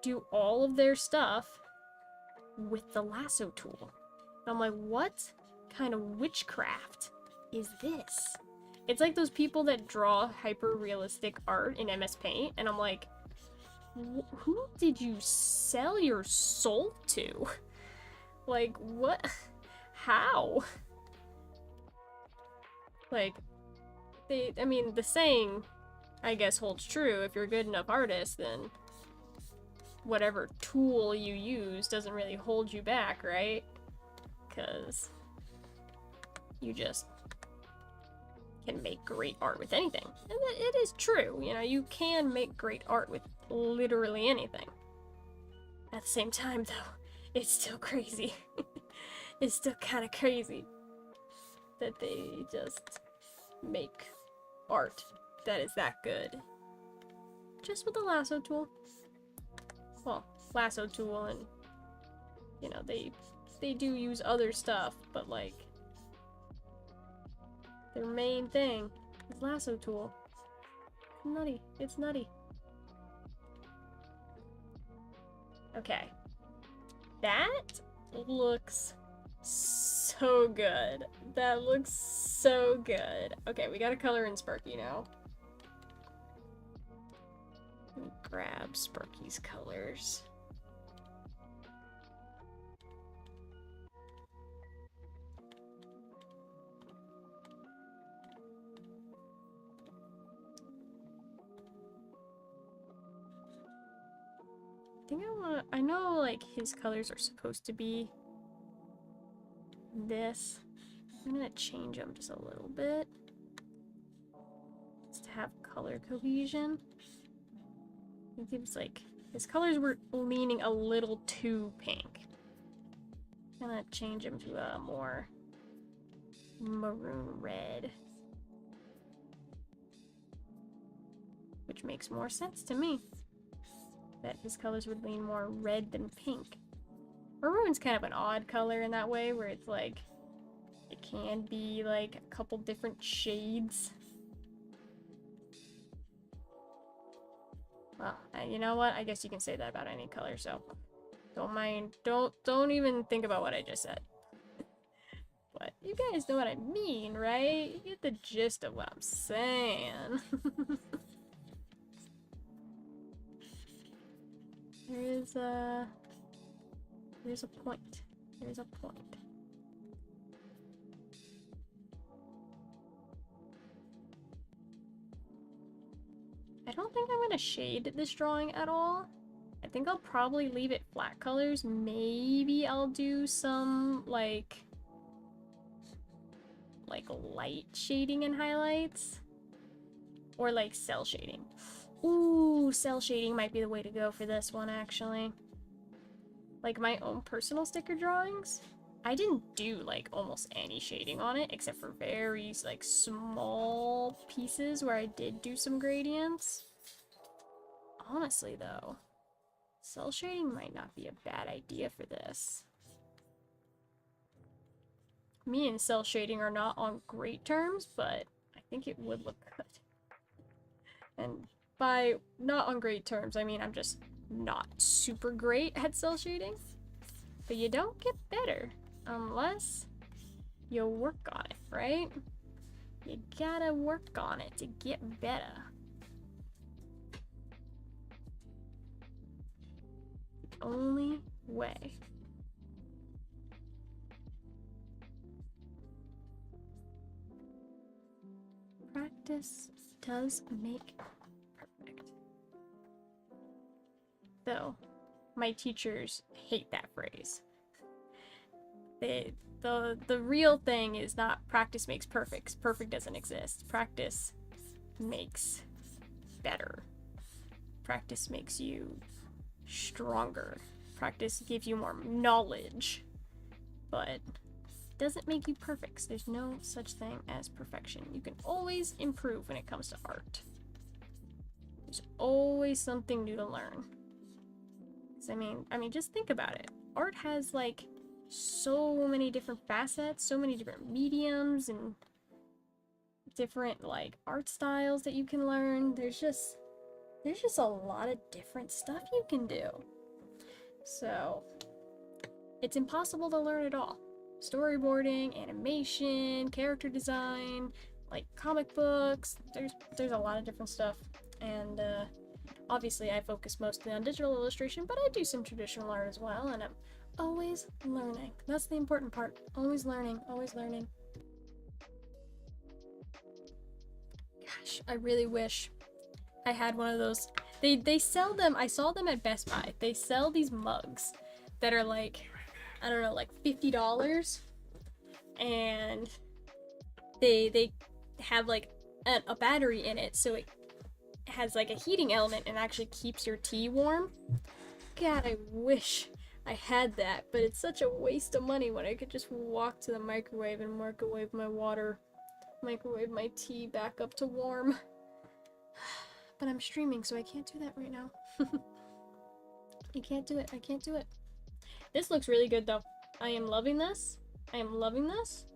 [SPEAKER 1] do all of their stuff with the lasso tool. And I'm like, what kind of witchcraft is this? It's like those people that draw hyper-realistic art in MS Paint, and I'm like, who did you sell your soul to? Like, what? How? Like, I mean, the saying, I guess, holds true. If you're a good enough artist, then whatever tool you use doesn't really hold you back, right? Because you just can make great art with anything. And it is true, you know, you can make great art with literally anything. At the same time, though, it's still crazy. It's still kind of crazy that they just make art that is that good. Just with the lasso tool. Well, lasso tool, and, you know, they do use other stuff, but, like, their main thing is lasso tool. It's nutty. It's nutty. Okay. That looks so good. That looks so good. Okay, we gotta color in Sparky now. Let me grab Sparky's colors. I know, like, his colors are supposed to be this. I'm gonna change them just a little bit. Just to have color cohesion. It seems like his colors were leaning a little too pink. I'm gonna change him to a more maroon red. Which makes more sense to me. That his colors would lean more red than pink. Maroon's kind of an odd color in that way, where it's like, it can be like a couple different shades. Well, you know what? I guess you can say that about any color, so don't even think about what I just said. But you guys know what I mean, right? You get the gist of what I'm saying. There's a point. There's a point. I don't think I'm gonna shade this drawing at all. I think I'll probably leave it flat colors. Maybe I'll do some like light shading and highlights. Or like cell shading. Ooh, cell shading might be the way to go for this one, actually. Like my own personal sticker drawings, I didn't do like almost any shading on it, except for very like small pieces where I did do some gradients. Honestly though, cell shading might not be a bad idea for this. Me and cell shading are not on great terms, but I think it would look good. And by not on great terms, I mean I'm just not super great at cell shading. But you don't get better unless you work on it, right? You gotta work on it to get better. The only way. Practice does make perfect. Though, my teachers hate that phrase. The real thing is not practice makes perfect. Perfect doesn't exist. Practice makes better. Practice makes you stronger. Practice gives you more knowledge. But doesn't make you perfect. So there's no such thing as perfection. You can always improve when it comes to art. There's always something new to learn. I mean, just think about it. Art has like so many different facets, so many different mediums, and different like art styles that you can learn. There's just a lot of different stuff you can do. So it's impossible to learn it all. Storyboarding, animation, character design, like comic books. There's a lot of different stuff, and obviously I focus mostly on digital illustration, but I do some traditional art as well, and I'm always learning. That's the important part. Always learning, always learning. Gosh, I really wish I had one of those. They sell them. I saw them at Best Buy. They sell these mugs that are like, I don't know, like $50, and they have like a battery in it, so it has like a heating element and actually keeps your tea warm. God, I wish I had that, but it's such a waste of money when I could just walk to the microwave and microwave my water, microwave my tea back up to warm. But I'm streaming, so I can't do that right now. I can't do it. I can't do it. This looks really good though. I am loving this. I am loving this.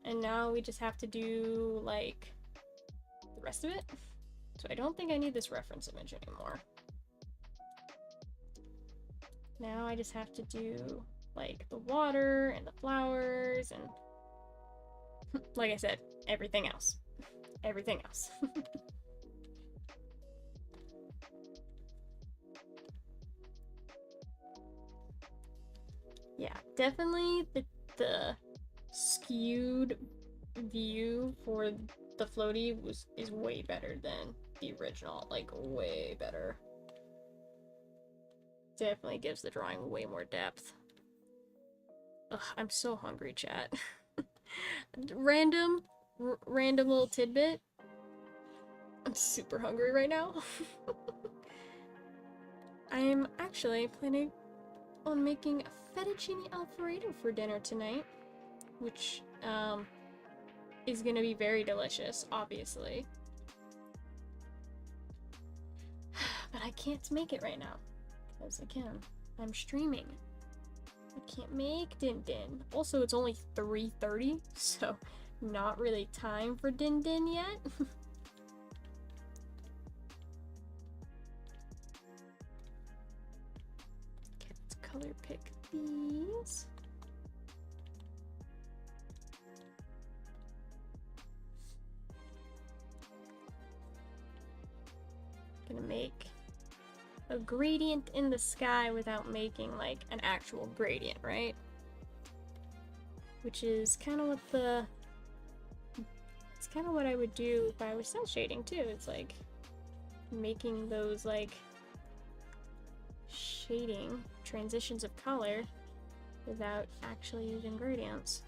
[SPEAKER 1] And now we just have to do like the rest of it. So I don't think I need this reference image anymore. Now I just have to do like the water and the flowers and like I said, everything else. Everything else. Yeah, definitely the skewed view for the floaty is way better than the original, like way better. Definitely gives the drawing way more depth. Ugh, I'm so hungry, chat. Random little tidbit. I'm super hungry right now. I'm actually planning on making a fettuccine alfredo for dinner tonight, which is gonna be very delicious, obviously. But I can't make it right now, because again, I'm streaming. I can't make Din Din. Also, it's only 3:30, so not really time for Din Din yet. Okay, let's color pick these. Gonna make a gradient in the sky without making like an actual gradient, right? Which is kind of what it's kind of what I would do if I was cell shading too. It's like making those like shading transitions of color without actually using gradients.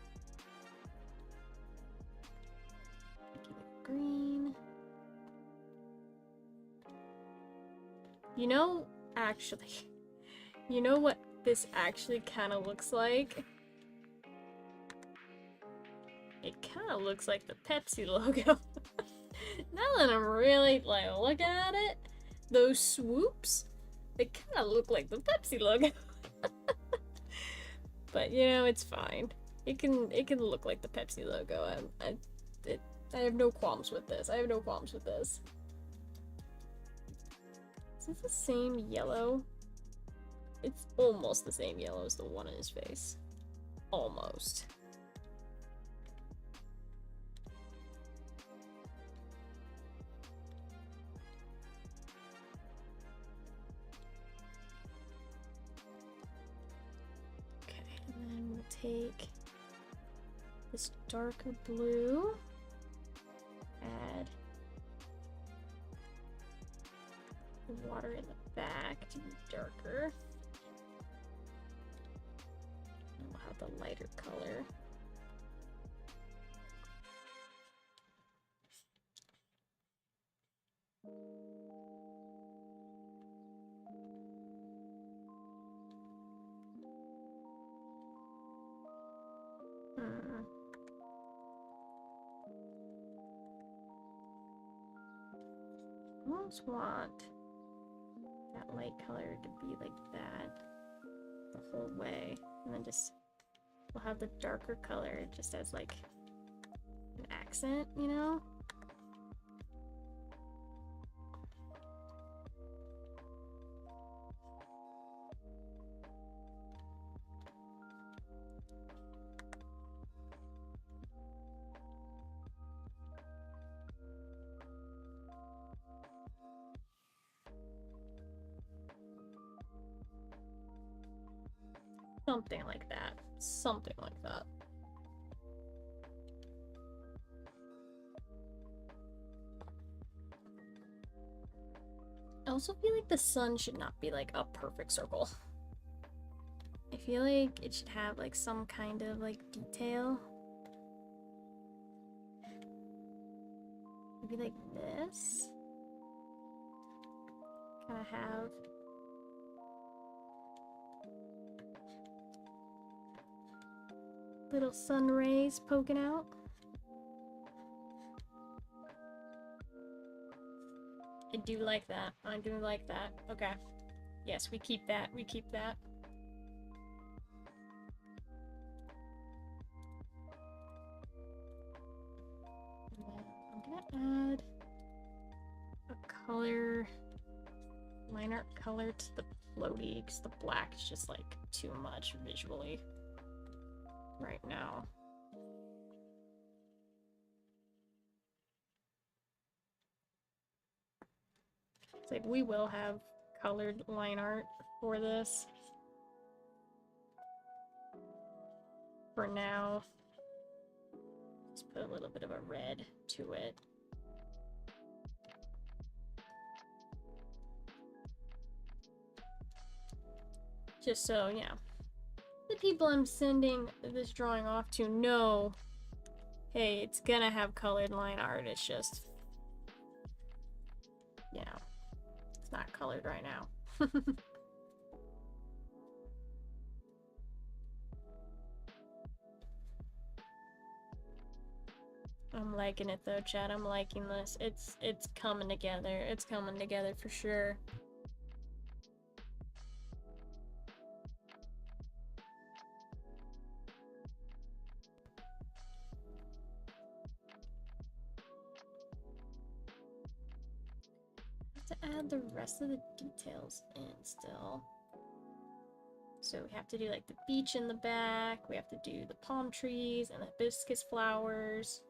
[SPEAKER 1] Green. You know, actually, you know what this actually kind of looks like? It kind of looks like the Pepsi logo. Now that I'm really like looking at it, those swoops, they kind of look like the Pepsi logo. But you know, it's fine. It can look like the Pepsi logo. I have no qualms with this. I have no qualms with this. Is this the same yellow? It's almost the same yellow as the one in his face. Almost. Okay, and then we'll take this darker blue, add water in the back to be darker. And we'll have the lighter color. I almost want that light color to be like that the whole way, and then just we'll have the darker color just as like an accent, you know? Something like that. Something like that. I also feel like the sun should not be like a perfect circle. I feel like it should have like some kind of like detail. Maybe like this. Kind of have little sun rays poking out. I do like that. I do like that. Okay. Yes, we keep that. We keep that. I'm gonna add a color, line art color to the floaty, because the black is just like too much visually right now. It's like we will have colored line art for this. For now, just put a little bit of a red to it. Just so, yeah, the people I'm sending this drawing off to know, hey, it's gonna have colored line art. It's just, you know, it's not colored right now. I'm liking it though, Chad. I'm liking this. It's coming together. It's coming together for sure. To add the rest of the details in still. So we have to do like the beach in the back, we have to do the palm trees and the hibiscus flowers.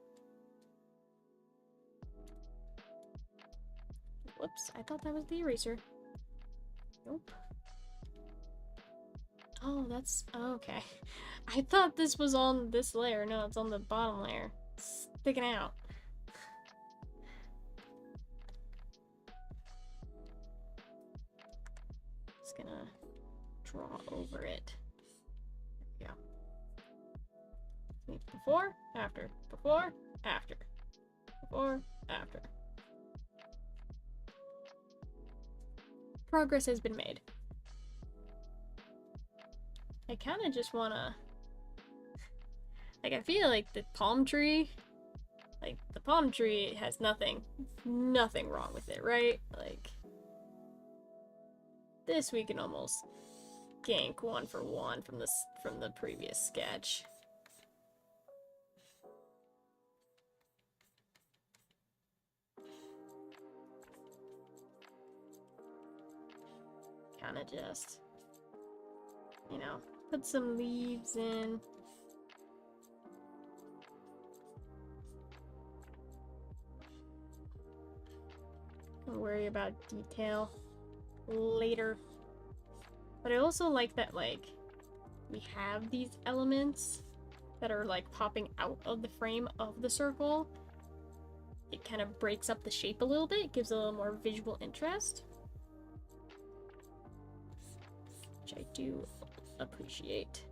[SPEAKER 1] Whoops, I thought that was the eraser. Nope. Oh, that's okay. I thought this was on this layer. No, it's on the bottom layer. It's sticking out. Just gonna draw over it. There we go. Before, after, before, after, before, after. Progress has been made. I kind of just want to, like, I feel like the palm tree has nothing wrong with it, right? Like, this we can almost gank one for one from the previous sketch. Kind of just, you know, put some leaves in. Don't worry about detail later. But I also like that, like, we have these elements that are like popping out of the frame of the circle. It kind of breaks up the shape a little bit, gives a little more visual interest, which I do appreciate.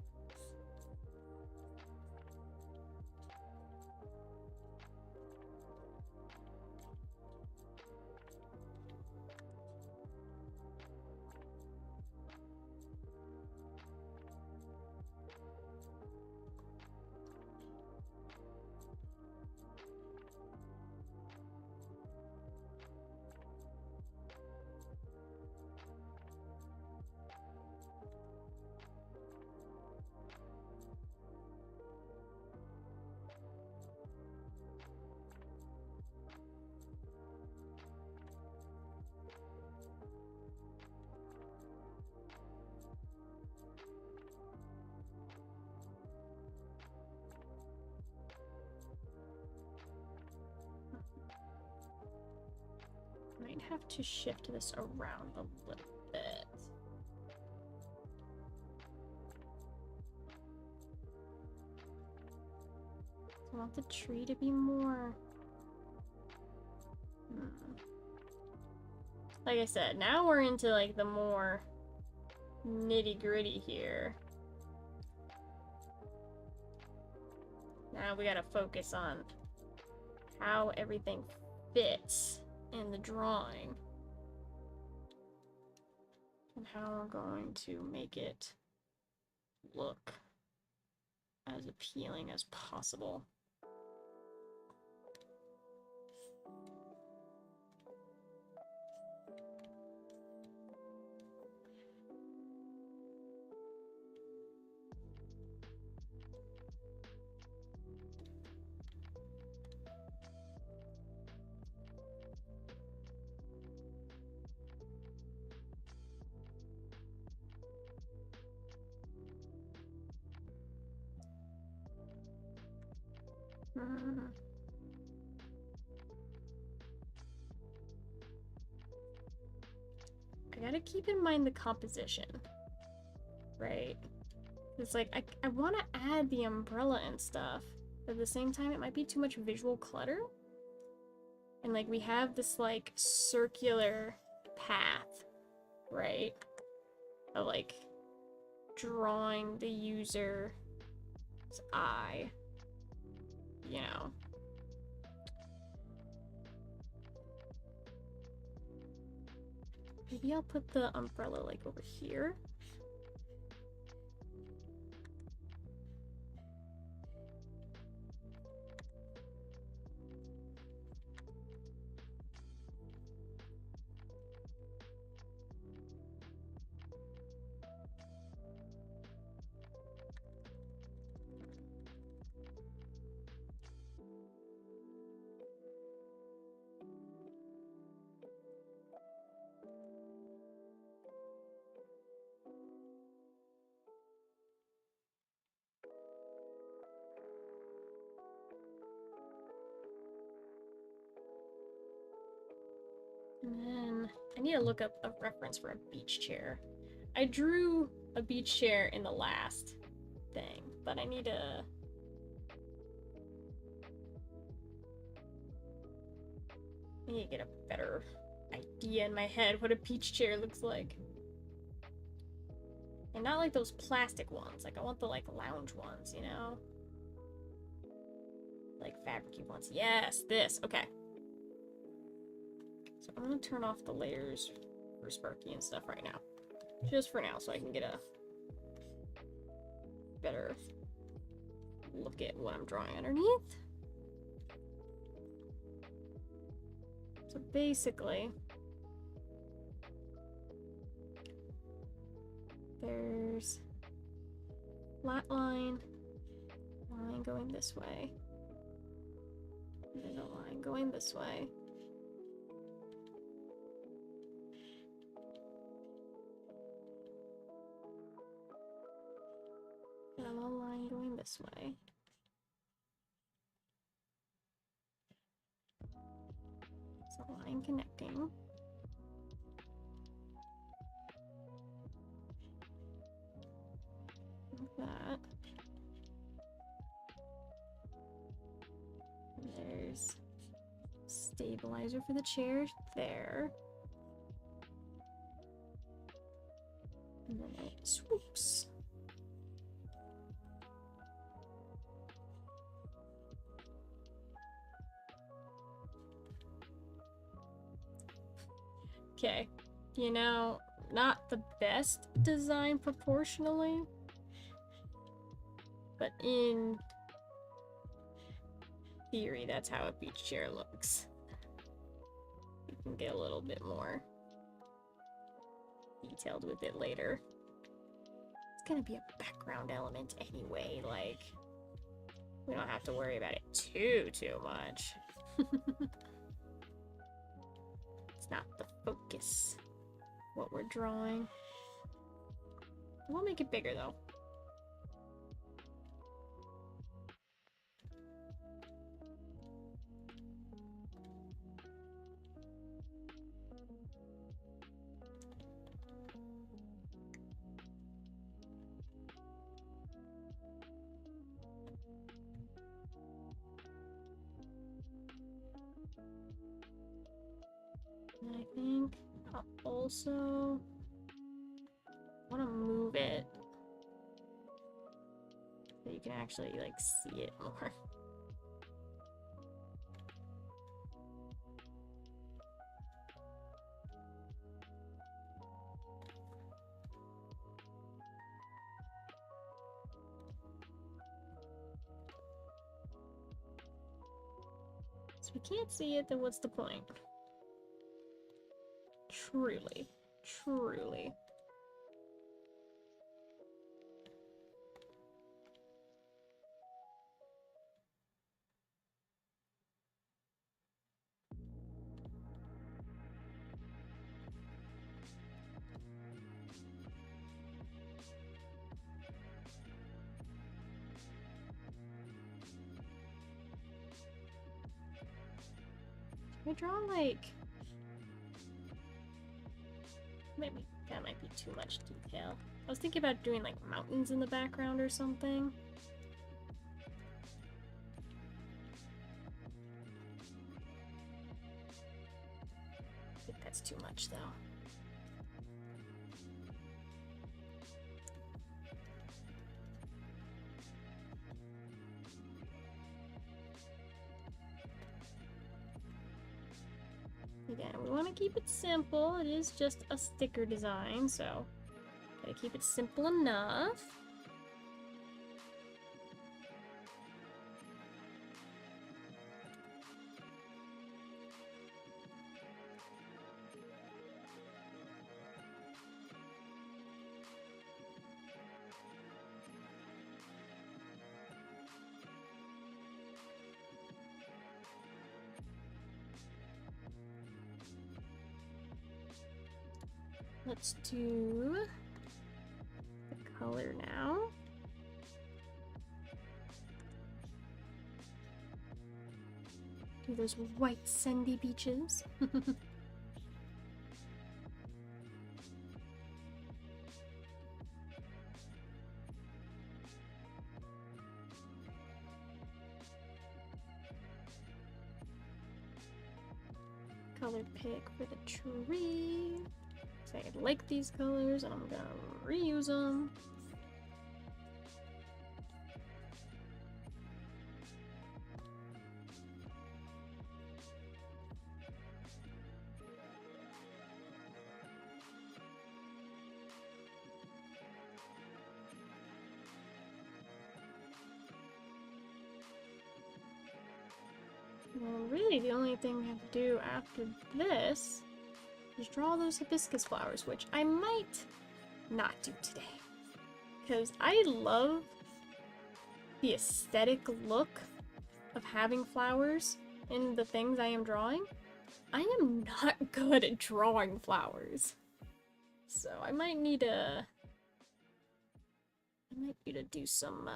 [SPEAKER 1] Might have to shift this around a little bit. I want the tree to be more... Like I said, now we're into like the more nitty-gritty here. Now we gotta focus on how everything fits in the drawing and how we're going to make it look as appealing as possible. I gotta keep in mind the composition, right? It's like, I want to add the umbrella and stuff, but at the same time it might be too much visual clutter. And like, we have this like circular path, right? Of like drawing the user's eye, you know. Maybe I'll put the umbrella like over here. And then I need to look up a reference for a beach chair. I drew a beach chair in the last thing, but I need to... get a better idea in my head what a beach chair looks like. And not like those plastic ones. Like, I want the, like, lounge ones, you know? Like, fabricy ones. Yes, this. Okay. So I'm gonna turn off the layers for Sparky and stuff right now. Just for now, so I can get a better look at what I'm drawing underneath. So basically, there's flat line, line going this way, and then a line going this way. And a little line going this way. So line connecting. Like that. And there's stabilizer for the chair there. And then it swoops. Okay, you know, not the best design proportionally, but in theory, that's how a beach chair looks. You can get a little bit more detailed with it later. It's gonna be a background element anyway, like, we don't have to worry about it too much. It's not the focus, what we're drawing. We'll make it bigger though. And I think I'll also want to move it so you can actually like see it more. So if we can't see it, then what's the point? Truly, truly. Can I draw like... Maybe that might be too much detail. I was thinking about doing like mountains in the background or something. I think that's too much though. Again, we want to keep it simple. It is just a sticker design, so gotta keep it simple enough. Let's do the color now. Do those white sandy beaches. Colored pick for the tree. I like these colors and I'm gonna reuse them. Well, really the only thing we have to do after this is draw those hibiscus flowers, which I might not do today. Because I love the aesthetic look of having flowers in the things I am drawing. I am not good at drawing flowers. So I might need to do some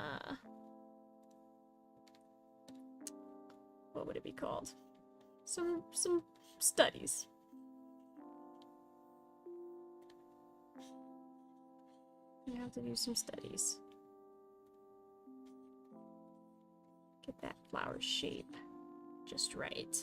[SPEAKER 1] what would it be called? Some studies. I have to do some studies. Get that flower shape just right.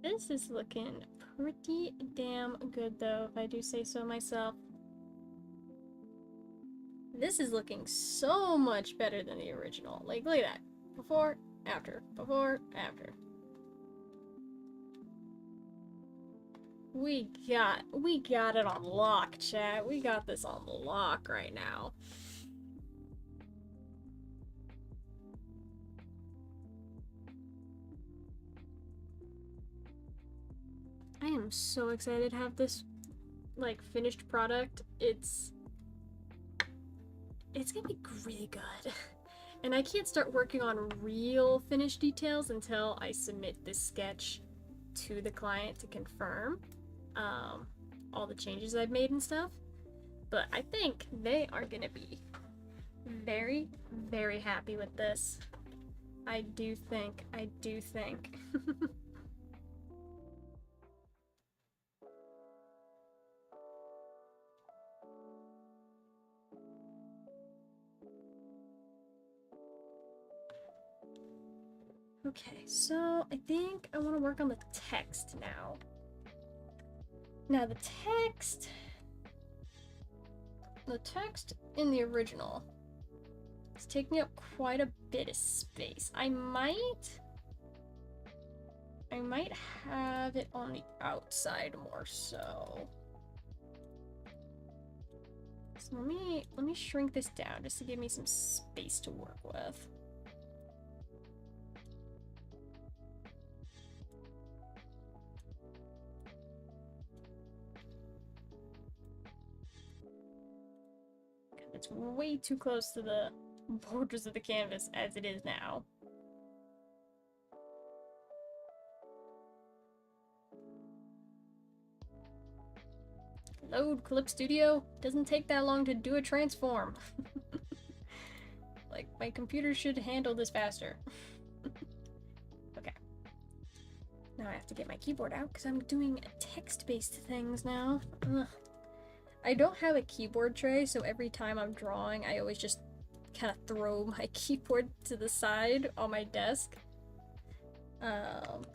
[SPEAKER 1] This is looking pretty damn good though, if I do say so myself. This is looking so much better than the original. Like, look at that. Before, after, before, after. We got it on lock, chat. We got this on lock right now. I am so excited to have this, like, finished product. It's gonna be really good. And I can't start working on real finished details until I submit this sketch to the client to confirm all the changes I've made and stuff. But I think they are gonna be very, very happy with this. I do think. Okay, so I think I want to work on the text now. Now the text in the original is taking up quite a bit of space. I might have it on the outside more so. So let me shrink this down just to give me some space to work with. It's way too close to the borders of the canvas as it is now. Load Clip Studio. Doesn't take that long to do a transform. Like, my computer should handle this faster. Okay. Now I have to get my keyboard out because I'm doing text-based things now. Ugh. I don't have a keyboard tray, so every time I'm drawing, I always just kind of throw my keyboard to the side on my desk. And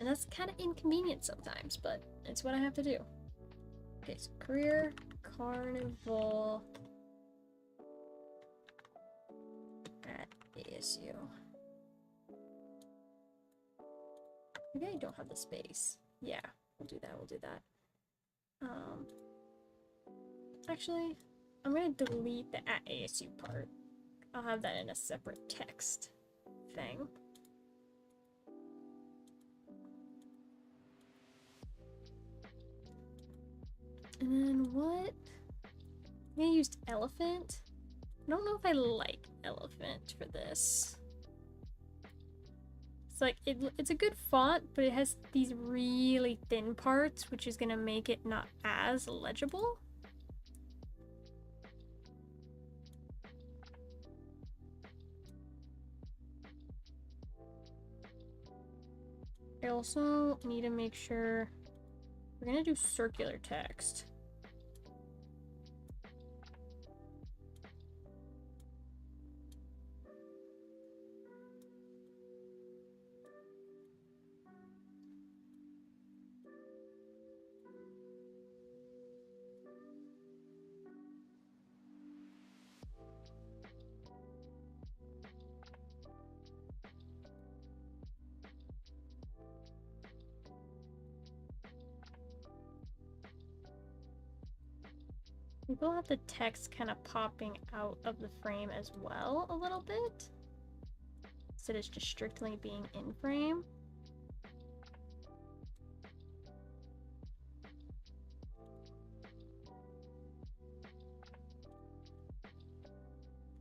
[SPEAKER 1] that's kind of inconvenient sometimes, but it's what I have to do. Okay, so career, carnival at ASU. Maybe I don't have the space. Yeah, we'll do that, we'll do that. Actually, I'm gonna delete the at ASU part. I'll have that in a separate text thing. And then what? I used elephant. I don't know if I like elephant for this. It's like, it's a good font, but it has these really thin parts, which is gonna make it not as legible. I also need to make sure we're gonna do circular text. We'll have the text kind of popping out of the frame as well a little bit, instead of just strictly being in frame.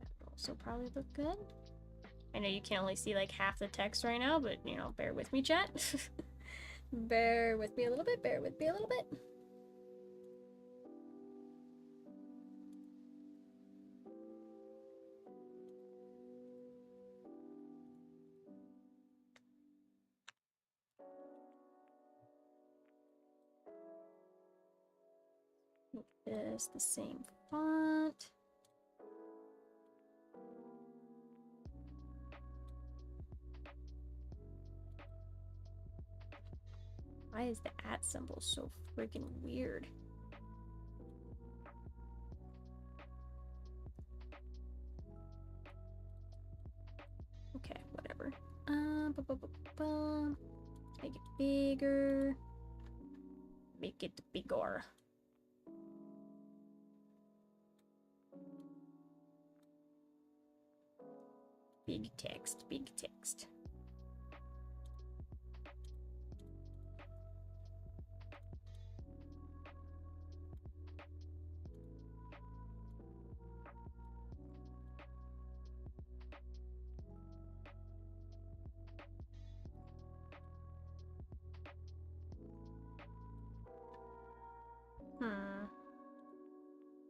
[SPEAKER 1] That would also probably look good. I know you can only see like half the text right now, but you know, bear with me, chat. Bear with me a little bit, bear with me a little bit. Make this the same font. Why is the at symbol so freaking weird? Okay, whatever. Make it bigger. Make it bigger. Big text, big text.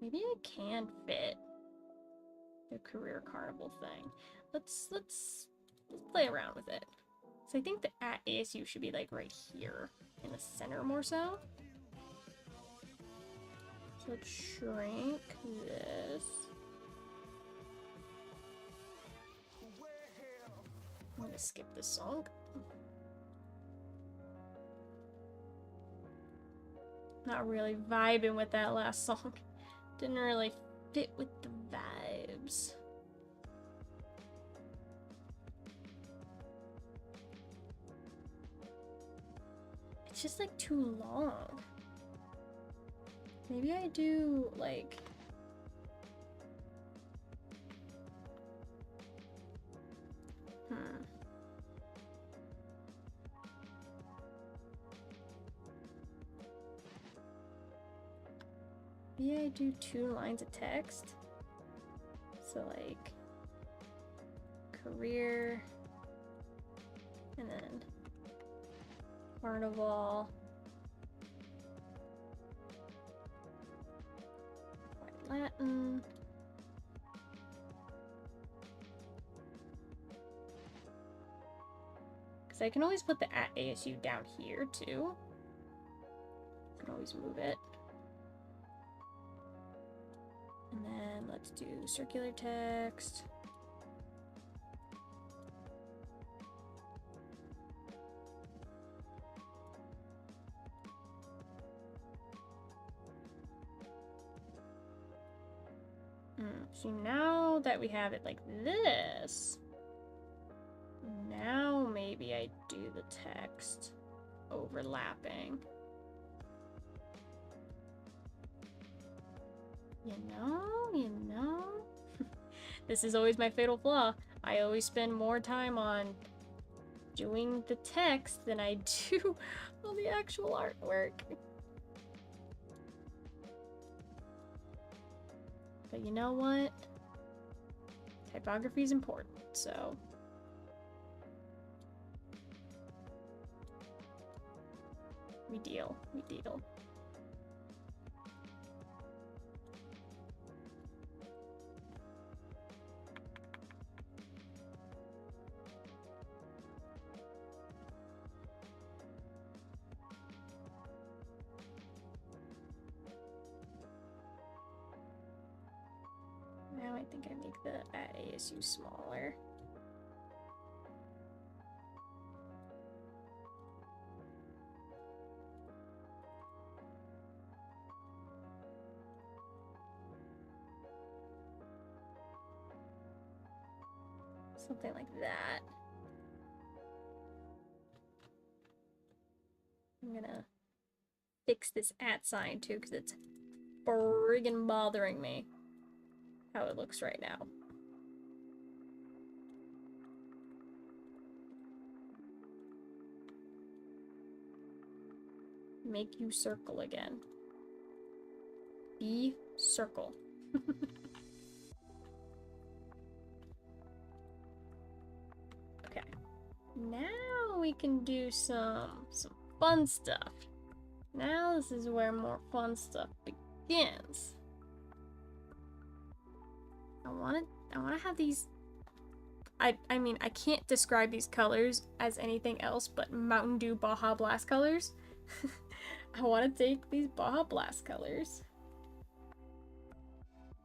[SPEAKER 1] Maybe I can fit the career carnival thing. Let's play around with it. So I think the at ASU should be like right here in the center more so. So let's shrink this. I'm gonna skip this song. Not really vibing with that last song. Didn't really fit with the vibes. It's just like too long. Maybe I do like... Maybe I do 2 lines of text. So like career and then carnival Latin. Because I can always put the at ASU down here too. I can always move it. And then let's do circular text. So now that we have it like this, now maybe I do the text overlapping. You know. This is always my fatal flaw. I always spend more time on doing the text than I do on the actual artwork. But you know what? Typography is important, so. We deal. Now I think I make the at ASU smaller. Something like that. I'm gonna fix this at sign too, because it's friggin' bothering me how it looks right now. Make you circle again. Be circle. Okay. Now we can do some fun stuff. Now this is where more fun stuff begins. I want to have these. I mean, I can't describe these colors as anything else but Mountain Dew Baja Blast colors. I want to take these Baja Blast colors.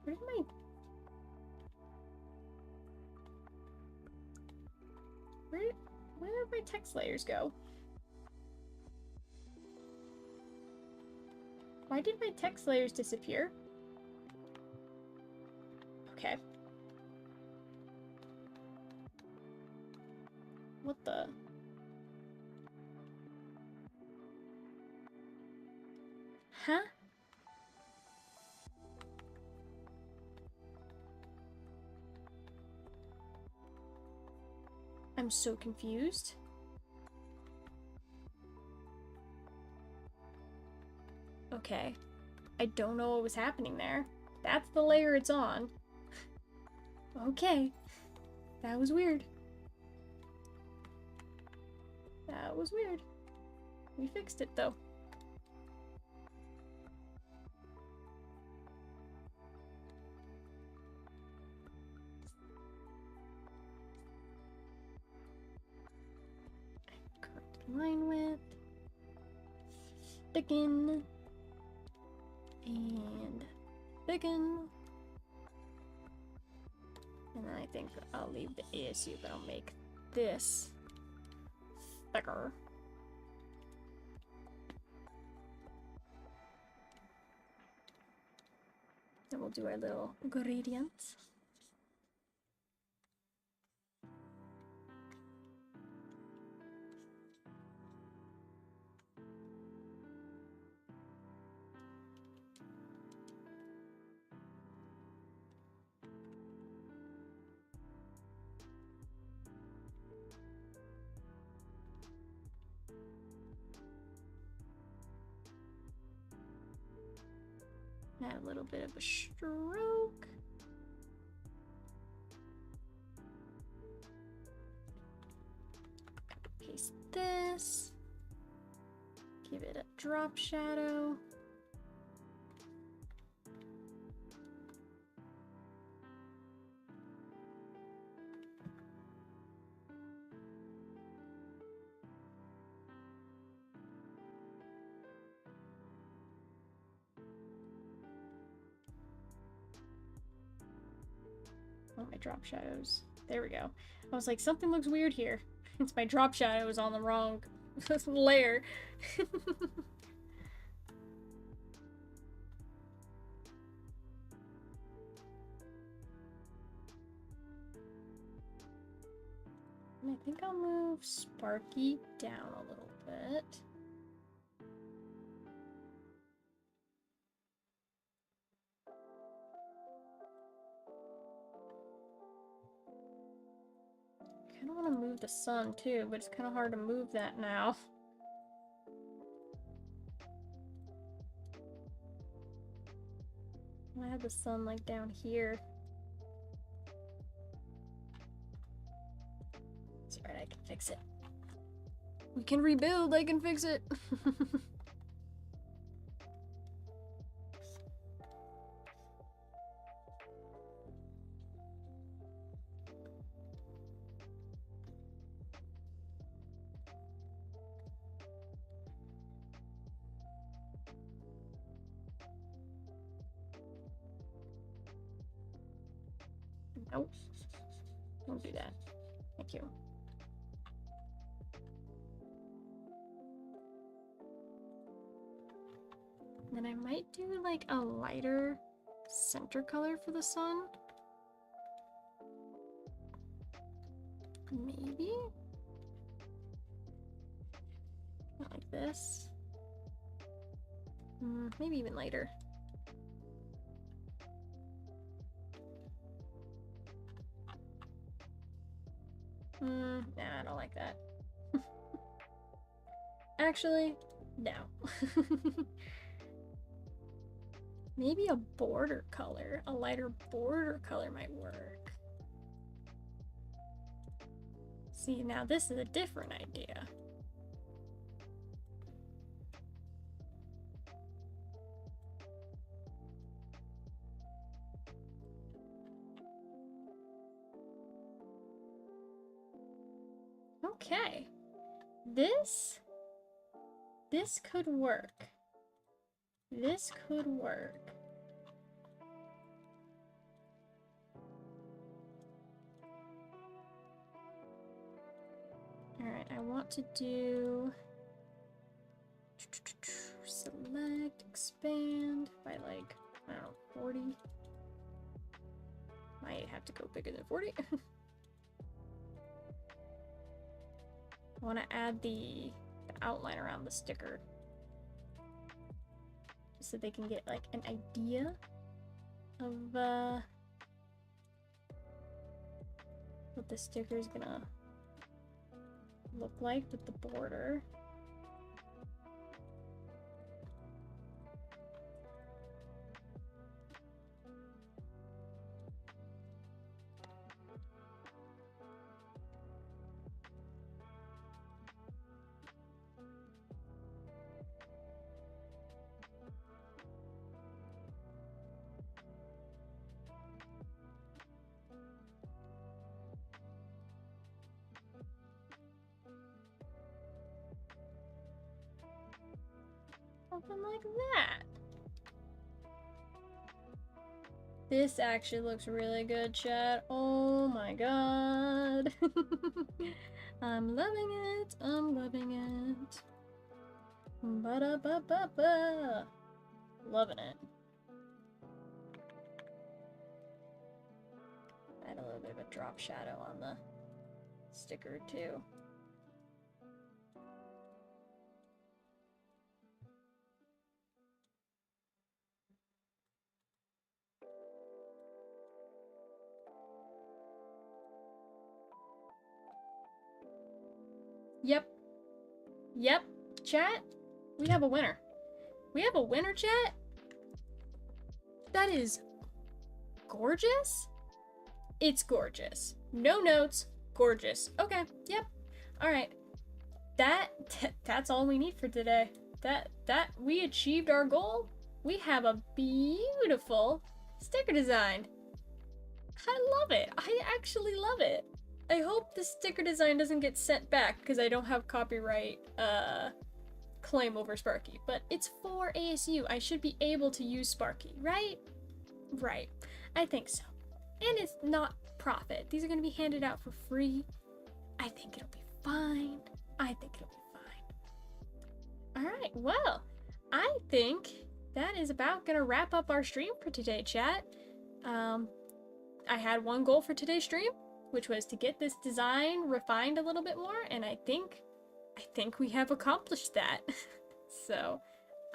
[SPEAKER 1] Where did my text layers go? Why did my text layers disappear? Okay. What the? Huh? I'm so confused. Okay. I don't know what was happening there. That's the layer it's on. Okay. That was weird. That was weird. We fixed it though. Correct line width. Thicken. And thicken. And then I think I'll leave the ASU, but I'll make this thicker. Then we'll do our little gradients. Add a little bit of a stroke. Paste this. Give it a drop shadow. Oh, my drop shadows. There we go. I was like, something looks weird here. It's my drop shadows on the wrong layer. And I think I'll move Sparky down a little bit. I kind of want to move the sun too, but it's kind of hard to move that now. I have the sun like down here. It's alright, I can fix it. We can rebuild, I can fix it. Nope. Don't do that. Thank you. Then I might do like a lighter center color for the sun. Maybe? Not like this. Maybe even lighter. Nah, I don't like that. Actually, no. Maybe a border color. A lighter border color might work. See, now this is a different idea. Okay. This could work. This could work. Alright, I want to do select, expand by like, I don't know, 40. Might have to go bigger than 40. I want to add the outline around the sticker, just so they can get like an idea of what the sticker is gonna look like with the border. Something like that. This actually looks really good, chat. Oh my god. I'm loving it. I'm loving it. Ba-da-ba-ba-ba. Loving it. Add a little bit of a drop shadow on the sticker too. Yep, chat, we have a winner. We have a winner, chat? That is gorgeous? It's gorgeous. No notes, gorgeous. Okay, yep, alright. That's all we need for today. We achieved our goal. We have a beautiful sticker design. I love it. I actually love it. I hope the sticker design doesn't get sent back because I don't have copyright claim over Sparky, but it's for ASU. I should be able to use Sparky, right? Right. I think so. And it's not profit. These are going to be handed out for free. I think it'll be fine. I think it'll be fine. All right, well, I think that is about going to wrap up our stream for today, chat. I had one goal for today's stream, which was to get this design refined a little bit more, and I think we have accomplished that. So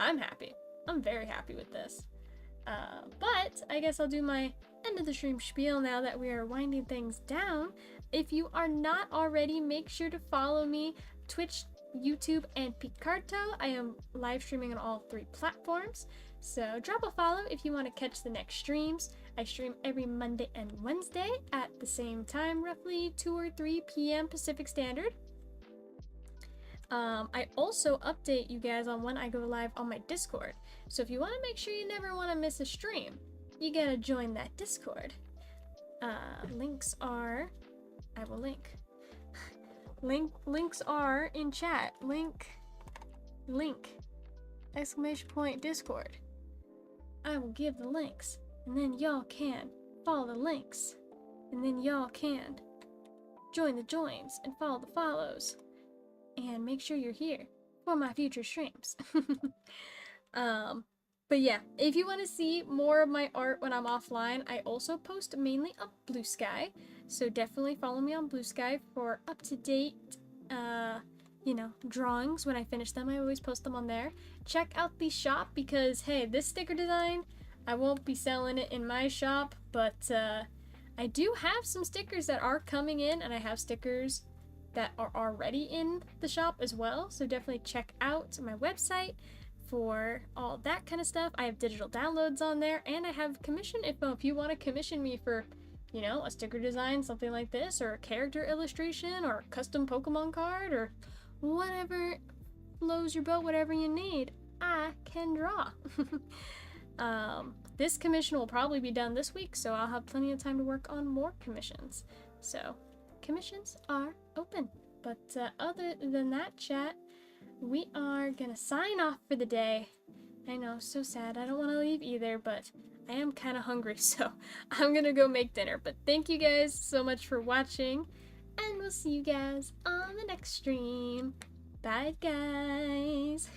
[SPEAKER 1] I'm happy. I'm very happy with this. But I guess I'll do my end of the stream spiel now that we are winding things down. If you are not already, make sure to follow me, Twitch, YouTube, and Picarto. I am live streaming on all 3 platforms. So drop a follow if you want to catch the next streams. I stream every Monday and Wednesday at the same time, roughly 2 or 3 p.m. Pacific Standard. I also update you guys on when I go live on my Discord. So if you want to make sure you never want to miss a stream, you gotta join that Discord. Links are... I will link. Links are in chat. Link. Exclamation point Discord. I will give the links. And then y'all can follow the links. And then y'all can join the joins and follow the follows. And make sure you're here for my future streams. But yeah, if you want to see more of my art when I'm offline, I also post mainly on Blue Sky. So definitely follow me on Blue Sky for up-to-date, drawings. When I finish them, I always post them on there. Check out the shop because, hey, this sticker design, I won't be selling it in my shop, but I do have some stickers that are coming in, and I have stickers that are already in the shop as well. So definitely check out my website for all that kind of stuff. I have digital downloads on there, and I have commission info if you want to commission me for, a sticker design, something like this, or a character illustration, or a custom Pokemon card, or whatever flows your boat, whatever you need, I can draw. This commission will probably be done this week, so I'll have plenty of time to work on more commissions. So commissions are open. But other than that, chat, we are gonna sign off for the day. I know, so sad. I don't want to leave either, but I am kind of hungry, so I'm gonna go make dinner. But thank you guys so much for watching, and we'll see you guys on the next stream. Bye, guys.